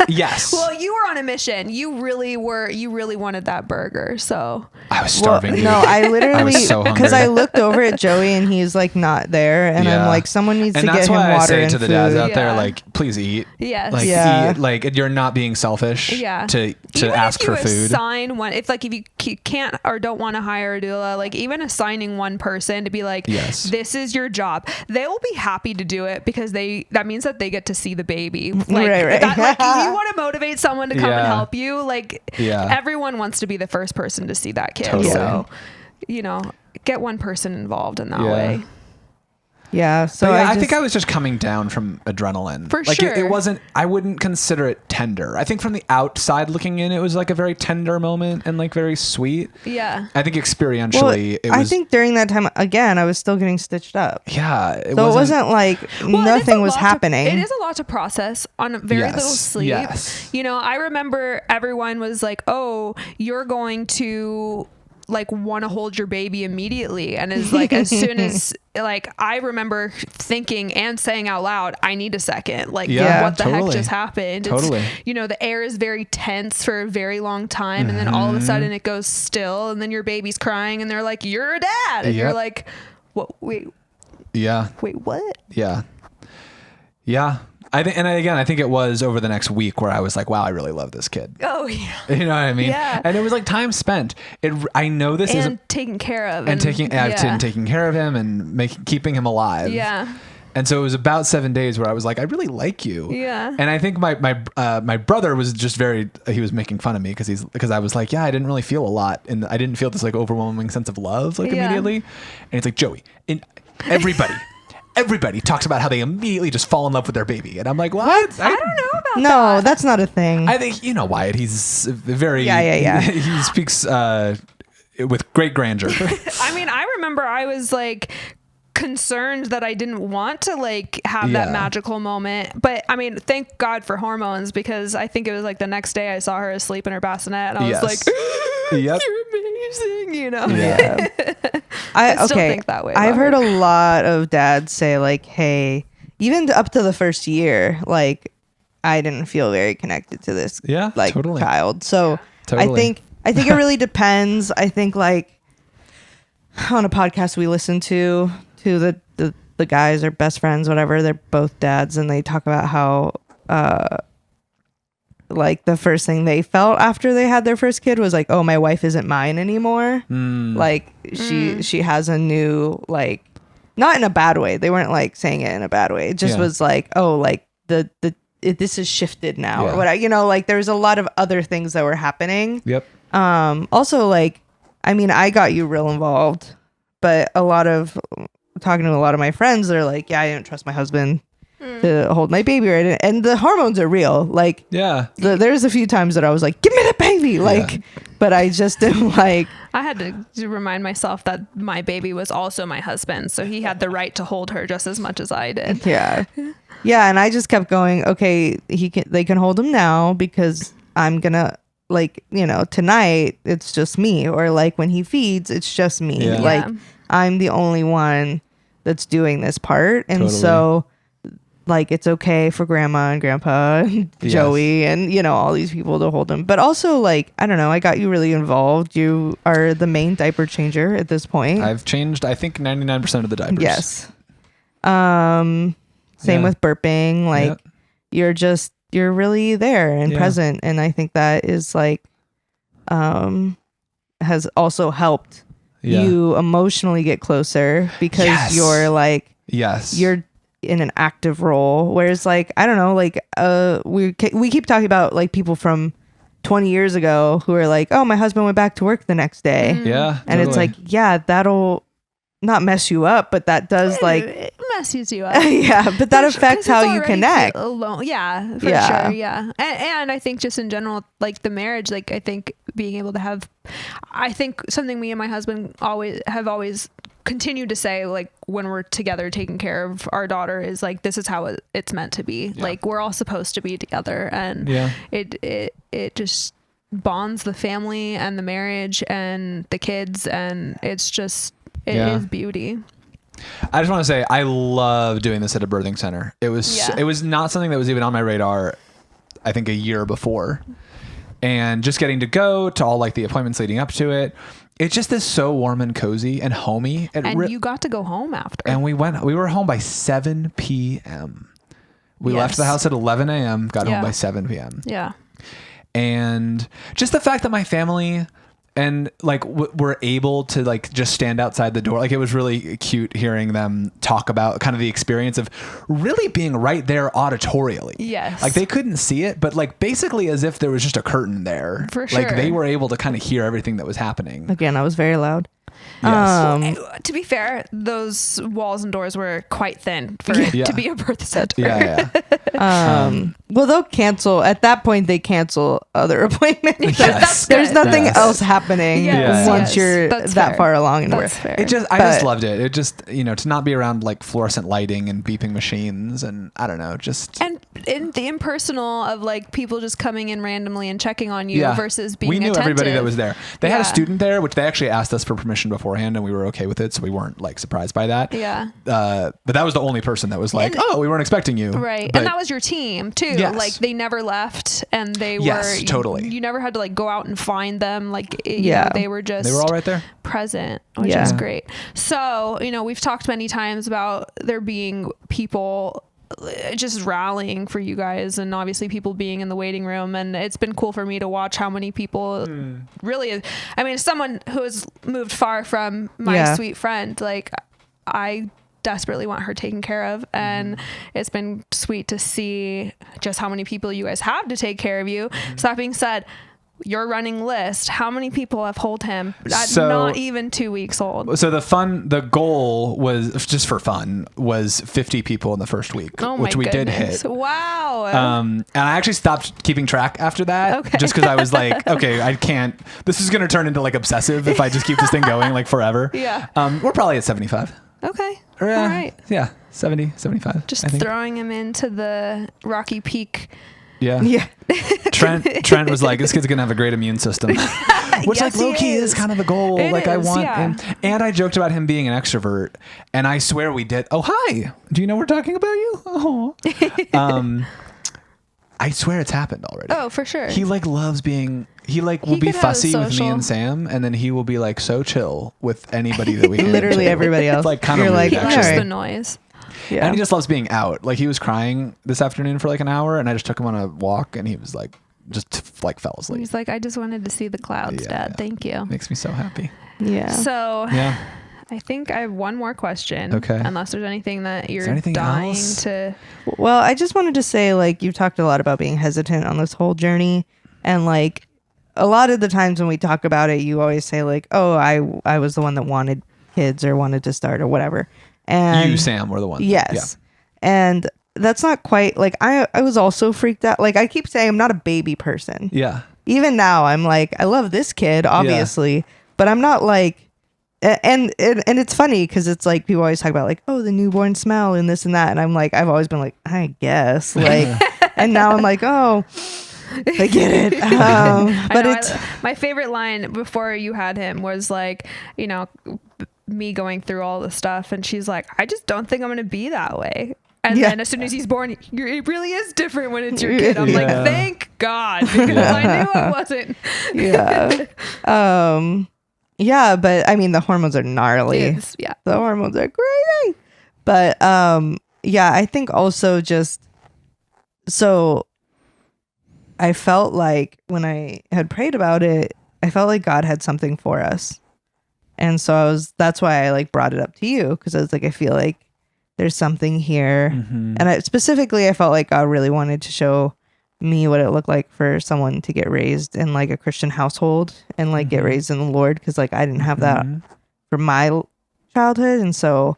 Yes. Well, you were on a mission. You really wanted that burger. So I was starving. dude. No, I literally I was so because hungry. I looked over at Joey and he's like not there, and I'm Yeah. like, someone needs And to that's get him why I water say and to the food. dads out there, Yeah. like, please eat. Yes. Like Yeah. eat, like you're not being selfish. Yeah. To Even ask if you for food. assign one, if you can't or don't want to hire a doula, like even assigning one person to be like, Yes. this is your job, they will be happy to do it because that means that they get to see the baby. Like, Right. That, like if you want to motivate someone to come and Yeah. help you, like everyone wants to be the first person to see that kid. Totally. So, get one person involved in that Yeah. way. Yeah. So But yeah, I I think I was just coming down from adrenaline. For like sure. It wasn't. I wouldn't consider it tender. I think from the outside looking in, it was like a very tender moment and like very sweet. Yeah. I think experientially, it was. I think during that time, again, I was still getting stitched up. Yeah. So it wasn't like Well, and it's nothing a was lot happening. it is a lot to process on very Yes, little sleep. yes. I remember everyone was like, "Oh, you're going to like want to hold your baby immediately," and is like, as soon as like I remember thinking and saying out loud, "I need a second." Like, Yeah, what the heck totally. just happened? Totally. It's, the air is very tense for a very long time, and then all of a sudden it goes still, and then your baby's crying, and they're like, "You're a dad," and you're Yep. like, "What? Wait, Yeah. what?" Yeah. Yeah. I think it was over the next week where I was like, wow, I really love this kid. Oh yeah. You know what I mean? Yeah. And it was like time spent. I know this And is taken care of. and taking care of him and keeping him alive. Yeah. And so it was about 7 days where I was like, I really like you. Yeah. And I think my brother was just he was making fun of me because I was like, yeah, I didn't really feel a lot, and I didn't feel this like overwhelming sense of love immediately. And it's like, Joey, everybody talks about how they immediately just fall in love with their baby, and I'm like, what? I don't know about no, that. that's not a thing. I think Wyatt. He's very Yeah. He speaks with great grandeur. I mean, I remember I was like concerned that I didn't want to like have Yeah. that magical moment, but I mean, thank God for hormones, because I think it was like the next day I saw her asleep in her bassinet, and I was like, Yep. "You're amazing," Yeah. I still think that way I've about heard her. a lot of dads say like, hey, even up to the first year, like I didn't feel very connected to this Yeah, like totally. child. So Totally. I think it really depends. I think like on a podcast we listen to the guys are best friends, whatever, they're both dads, and they talk about how like the first thing they felt after they had their first kid was like, oh, my wife isn't mine anymore. Like she has a new, like, not in a bad way. They weren't like saying it in a bad way. It just Yeah. was like, oh, like this is shifted now Yeah. or whatever, like there's a lot of other things that were happening. Yep. Also, like, I mean, I got you real involved, but talking to a lot of my friends, they're like, yeah, I didn't trust my husband to hold my baby right, and the hormones are real. Like, Yeah. there's a few times that I was like, give me the baby, like, but I just didn't like. I had to remind myself that my baby was also my husband, so he had the right to hold her just as much as I did. Yeah, and I just kept going, okay, they can hold him now because I'm gonna, like, tonight it's just me, or like when he feeds it's just me. Yeah. Like, Yeah. I'm the only one that's doing this part, and Totally. so like it's okay for grandma and grandpa and Yes. Joey and all these people to hold him. But also, like, I don't know, I got you really involved. You are the main diaper changer at this point. I've changed, I think, 99% of the diapers. Yes. Same Yeah. with burping. Like, you're really there and Yeah. present, and I think that is like has also helped Yeah. you emotionally get closer because Yes. you're like Yes. you're in an active role, whereas like I don't know, like we keep talking about like people from 20 years ago who are like, oh, my husband went back to work the next day. Yeah. And it's totally. like, yeah, that'll not mess you up, but that does like It messes you up. yeah, but that affects 'Cause how it's you already connect. alone. Yeah, for Yeah. sure. Yeah. And I think just in general, like the marriage, like I think being able to have, I think something me and my husband have always continued to say, like when we're together taking care of our daughter, is like, this is how it's meant to be. Yeah. Like we're all supposed to be together, and Yeah. it just bonds the family and the marriage and the kids, and it's just, it is Yeah. beauty. I just want to say I love doing this at a birthing center. It was Yeah. it was not something that was even on my radar, I think, a year before. And just getting to go to all like the appointments leading up to it, it's just this so warm and cozy and homey. And you got to go home after. And we were home by 7 p.m. We left the house at 11 a.m., got Yeah. home by 7 p.m. Yeah. And just the fact that my family and like were able to like just stand outside the door. Like it was really cute hearing them talk about kind of the experience of really being right there auditorially. Yes. Like they couldn't see it, but like basically as if there was just a curtain there. For Like sure. they were able to kind of hear everything that was happening. Again, I was very loud. Yes. To be fair, those walls and doors were quite thin for it Yeah. to be a birth center. Yeah. Well, they'll cancel at that point. They cancel other appointments. Yes. There's good. nothing Yes. else happening Yes, once yes. you're That's that fair. far along in That's birth. fair. I just But- loved it. It just, to not be around like fluorescent lighting and beeping machines and I don't know, just. And in the impersonal of like people just coming in randomly and checking on you versus being we knew attentive. everybody that was there. They had a Yeah. student there, which they actually asked us for permission beforehand and we were okay with it. So we weren't like surprised by that. Yeah. But that was the only person that was like, And- oh, we weren't expecting you. Right. But And that was your team too. Yes. Like they never left and they Yes, were totally. You never had to like go out and find them. Like Yeah. they were just they were all right there. present, which Yeah. is great. So, we've talked many times about there being people just rallying for you guys and obviously people being in the waiting room, and it's been cool for me to watch how many people really, I mean, as someone who has moved far from my Yeah. sweet friend, like I desperately want her taken care of, and it's been sweet to see just how many people you guys have to take care of you. So that being said, your running list, how many people have hold him at So- not even 2 weeks old? So the goal was just for fun was 50 people in the first week, Oh my which we did goodness. hit. Wow. And I actually stopped keeping track after that, Okay. just because I was like, okay, I can't. This is going to turn into like obsessive if I just keep this thing going like forever. Yeah. We're probably at 75. Okay. Or, All right. Yeah, 70, 75. Just I think. throwing him into the Rocky Peak. Yeah. Yeah. Trent was like, this kid's gonna have a great immune system, which Yes, like low he key is. is kind of the goal. It Like I is, want, yeah. and I joked about him being an extrovert, and I swear we did. Oh hi, do you know we're talking about you? Oh, I swear it's happened already. Oh, for sure. He like loves being. He like will He be could have a fussy with me social. and Sam, and then he will be like so chill with anybody that we hand him Literally to. everybody else. It's like kind You're of like, weird, he actually. likes Alright. the noise. Yeah. And he just loves being out. Like he was crying this afternoon for like an hour, and I just took him on a walk, and he was like, just like fell asleep. He's like, I just wanted to see the clouds, Yeah, Dad. yeah. Thank you. Makes me so happy. Yeah. So Yeah. I think I have one more question. Okay. Unless there's anything that you're there anything dying else? to. Well, I just wanted to say, like, you've talked a lot about being hesitant on this whole journey. And, like, a lot of the times when we talk about it, you always say, like, oh, I was the one that wanted kids or wanted to start or whatever. And You, Sam, were the one. Yes. And that's not quite, like, I was also freaked out. Like, I keep saying I'm not a baby person. Yeah. Even now, I'm like, I love this kid, obviously. But I'm not, like, and it's funny because it's like people always talk about like, oh, the newborn smell and this and that, and I'm like, I've always been like, I guess, like, and now I'm like, oh, I get it. But I know, it's my favorite line before you had him was like, me going through all the stuff, and she's like, I just don't think I'm going to be that way. And Yeah. then as soon as he's born, it really is different when it's your kid. I'm like, Yeah. thank God, because I knew I wasn't. yeah, yeah. But I mean, the hormones are gnarly. Yeah. The hormones are crazy. But yeah, I think also just so I felt like when I had prayed about it, I felt like God had something for us. And so that's why I like brought it up to you, because I was like, I feel like there's something here. Mm-hmm. And specifically, I felt like God really wanted to show me what it looked like for someone to get raised in like a Christian household and like get raised in the Lord. Cause like I didn't have that for my childhood. And so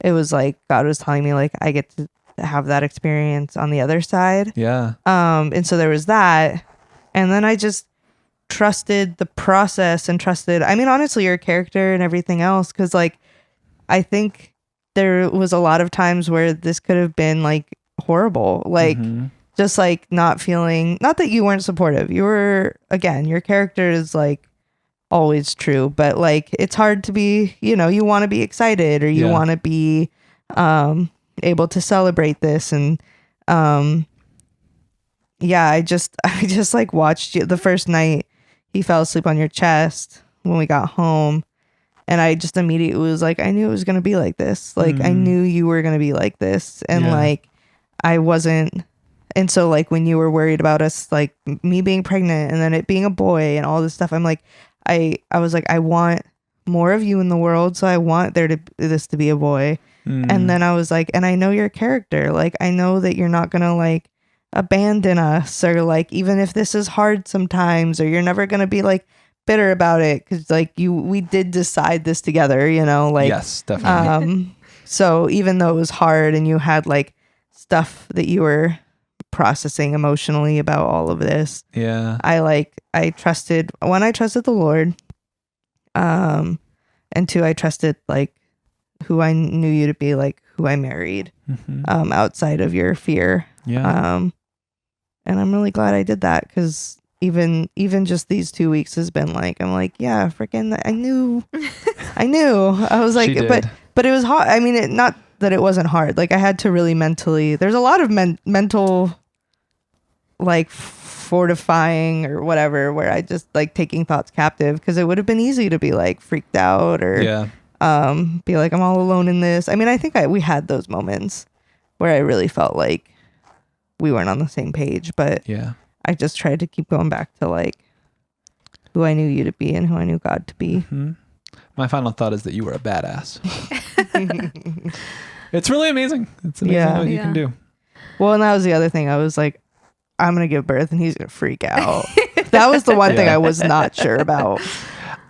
it was like God was telling me like I get to have that experience on the other side. Yeah. And so there was that. And then I just trusted the process and trusted, I mean, honestly, your character and everything else. Cause like, I think there was a lot of times where this could have been like horrible. Like just like not feeling, not that you weren't supportive. You were, again, your character is like always true, but like, it's hard to be, you want to be excited or you Yeah. want to be, able to celebrate this. And, yeah, I just like watched you the first night he fell asleep on your chest when we got home. And I just immediately was like, I knew it was going to be like this. Like, I knew you were going to be like this. And Yeah. like, I wasn't. And so like when you were worried about us, like me being pregnant and then it being a boy and all this stuff, I'm like, I was like, I want more of you in the world. So I want this to be a boy. And then I was like, and I know your character. Like, I know that you're not going to like abandon us, or like, even if this is hard sometimes, or you're never going to be like bitter about it. Cause like we did decide this together, you know, like, Yes, definitely. So even though it was hard and you had like stuff that you were processing emotionally about all of this, Yeah. I trusted the Lord, and two, I trusted like who I knew you to be, like who I married, outside of your fear. Yeah. And I'm really glad I did that, because even just these 2 weeks has been like, I'm like, yeah, freaking, I knew. I was like, She did. but it was hard. I mean, not that it wasn't hard. Like I had to really mentally. There's a lot of mental, like fortifying or whatever, where I just like taking thoughts captive, because it would have been easy to be like freaked out or be like, I'm all alone in this. I mean, I think we had those moments where I really felt like we weren't on the same page, but Yeah. I just tried to keep going back to like who I knew you to be and who I knew God to be. My final thought is that you were a badass. It's really amazing. It's amazing what you can do. Well, and that was the other thing. I was like, I'm going to give birth and he's going to freak out. That was the one thing I was not sure about.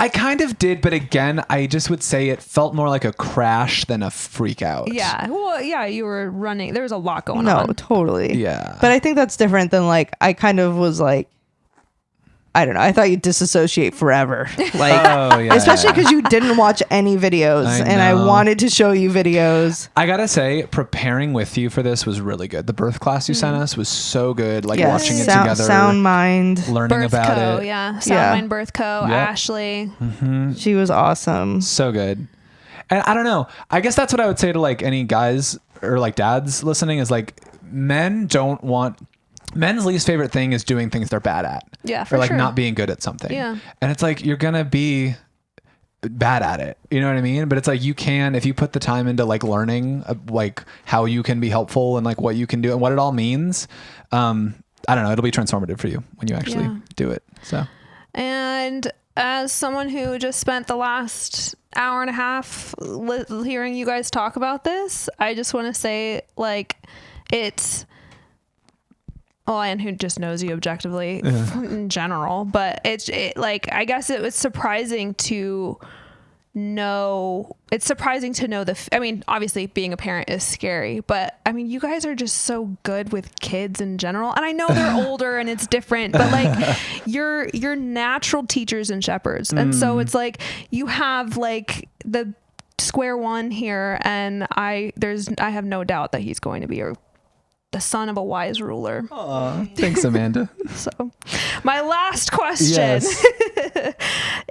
I kind of did, but again, I just would say it felt more like a crash than a freak out. Yeah. Well, yeah, you were running. There was a lot going on. No, totally. Yeah. But I think that's different than like, I kind of was like, I don't know. I thought you'd disassociate forever. Like, especially because you didn't watch any videos and I wanted to show you videos. I gotta say, preparing with you for this was really good. The birth class you sent us was so good. Like watching it together. Sound Mind. Learning Birth about Co, it. yeah. Sound Mind Birth Co, Yep. Ashley. She was awesome. So good. And I don't know. I guess that's what I would say to like any guys or like dads listening is like, men's least favorite thing is doing things they're bad at. Yeah, for or like sure. not being good at something. Yeah. And it's like, you're going to be bad at it. You know what I mean? But it's like, you can, if you put the time into like learning like how you can be helpful and like what you can do and what it all means. I don't know. It'll be transformative for you when you actually do it. So. And as someone who just spent the last hour and a half hearing you guys talk about this, I just want to say like it's, and who just knows you objectively in general, but it's like, I guess it was surprising to know I mean, obviously being a parent is scary, but I mean, you guys are just so good with kids in general. And I know they're older and it's different, but like you're natural teachers and shepherds. And so it's like, you have like the square one here. And I have no doubt that he's going to be the son of a wise ruler. Aw, thanks, Amanda. So my last question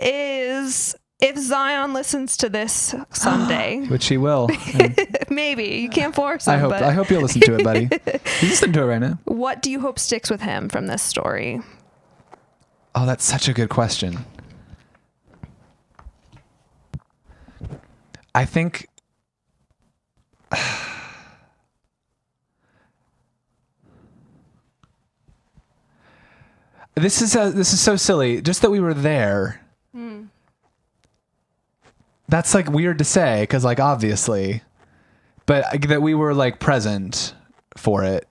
is, if Zion listens to this someday, Which he will. maybe you can't force him. I hope you'll listen to it, buddy. He's listening to it right now. What do you hope sticks with him from this story? Oh, that's such a good question. I think this is so silly. Just that we were there. That's like weird to say because like obviously, but that we were like present for it.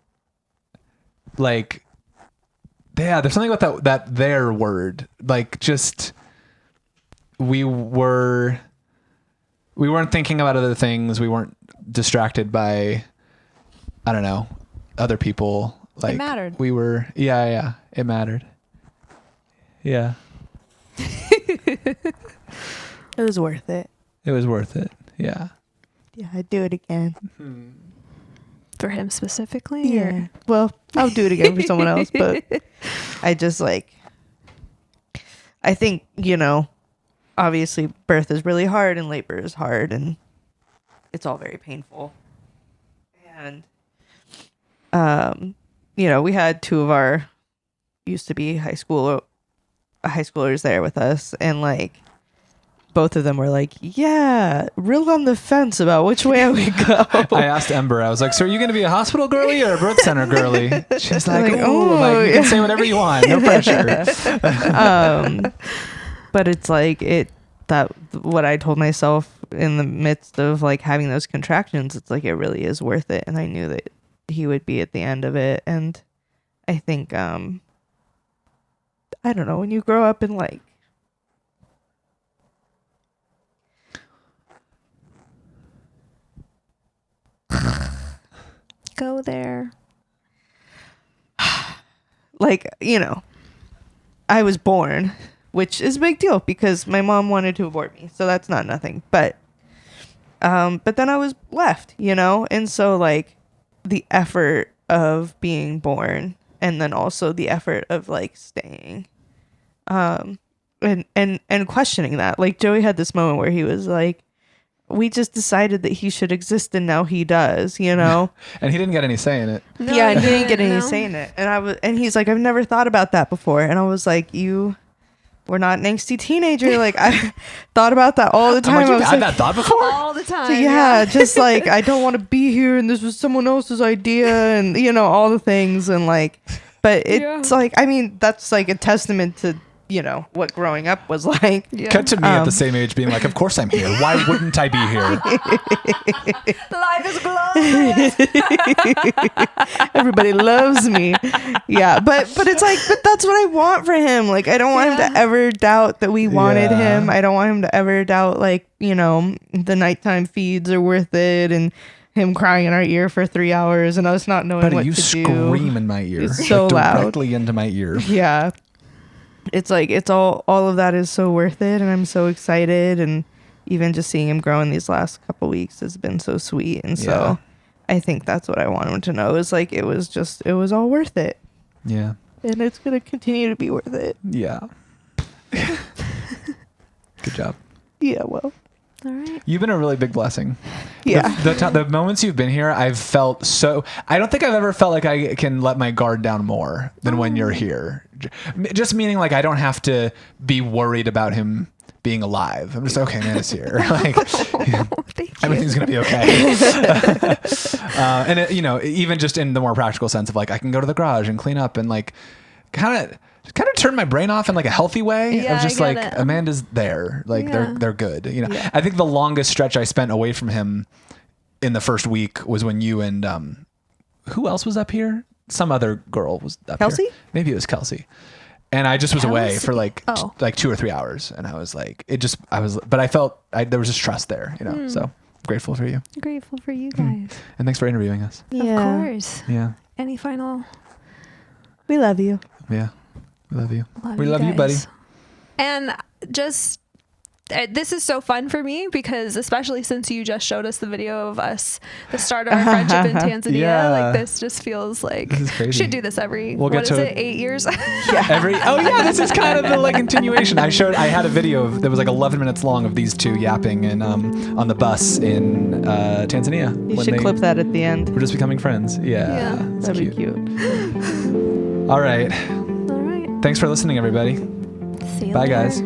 Like, yeah, there's something about that their word. Like just we weren't thinking about other things. We weren't distracted by, I don't know, other people. Like it mattered. We were, yeah, it mattered. Yeah. It was worth it. It was worth it. Yeah. Yeah, I'd do it again. For him specifically? Yeah. Or? Well, I'll do it again for someone else, but I just like, I think, obviously birth is really hard and labor is hard and it's all very painful. And, we had two of our used to be high schoolers there with us, and like both of them were like, yeah, real on the fence about which way we go. I asked Ember, I was like, so are you going to be a hospital girly or a birth center girly? She's like, Like, oh, oh, like, you yeah. can say whatever you want. No pressure. But it's like that what I told myself in the midst of like having those contractions, it's like it really is worth it. And I knew that he would be at the end of it. And I think, I don't know, when you grow up in like, Go there. like, you know, I was born, which is a big deal because my mom wanted to abort me. So that's not nothing. But then I was left, you know? And so like the effort of being born and then also the effort of like staying, and questioning that. Like Joey had this moment where he was like, we just decided that he should exist and now he does, you know? And he didn't get any say in it. No, Yeah, and he didn't get any no. say in it. And he's like, I've never thought about that before. And I was like, you were not an angsty teenager. Like I thought about that all the I'm time. like, I you've was had like, that thought before? All the time. so yeah, just like I don't want to be here and this was someone else's idea and you know, all the things and like, but it's like, I mean, that's like a testament to, you know, what growing up was like. Yeah. Cut to me at the same age being like, of course I'm here. Why wouldn't I be here? Life is glorious. Everybody loves me. Yeah, but it's like, but that's what I want for him. Like I don't want him to ever doubt that we wanted Yeah. him. I don't want him to ever doubt like, you know, the nighttime feeds are worth it and him crying in our ear for 3 hours and us not knowing Buddy, what you to scream do. in my ear. It's so like, loud. directly into my ear. Yeah. It's like it's all of that is so worth it and I'm so excited and even just seeing him grow in these last couple weeks has been so sweet and so Yeah. I think that's what I want him to know is like it was all worth it Yeah. and it's going to continue to be worth it. Yeah. Good job. Yeah, well. All right. You've been a really big blessing. Yeah. The moments you've been here, I've felt so. I don't think I've ever felt like I can let my guard down more than when you're here. Just meaning like I don't have to be worried about him being alive. I'm just okay, man, it's here. Like Thank you. everything's gonna be okay. And it, you know, even just in the more practical sense of like I can go to the garage and clean up and like kind of turn my brain off in like a healthy way. Yeah, Of just I like get it. Amanda's there, like Yeah. they're good. You know, I think the longest stretch I spent away from him in the first week was when you and who else was up here? Some other girl was up Kelsey? here. Maybe it was Kelsey. And I just was away Kelsey? for like Oh. like 2 or 3 hours, and I was like, but I felt there was just trust there, you know. So I'm grateful for you, Grateful for you guys. and thanks for interviewing us. Of course. Yeah, Any final? We love you. yeah, we love you. Love We you love you, buddy. guys. And just this is so fun for me because especially since you just showed us the video of us, the start of our friendship in Tanzania, Yeah. like this just feels like This is crazy. should do this every We'll get what is to it, 8 years? This is kind of the like continuation. I had a video that was like 11 minutes long of these two yapping and on the bus in Tanzania. You when should they clip that at the end. were just becoming friends. Yeah. It's That'd cute. be cute. All right. All right. Thanks for listening, everybody. See you Bye, later. guys.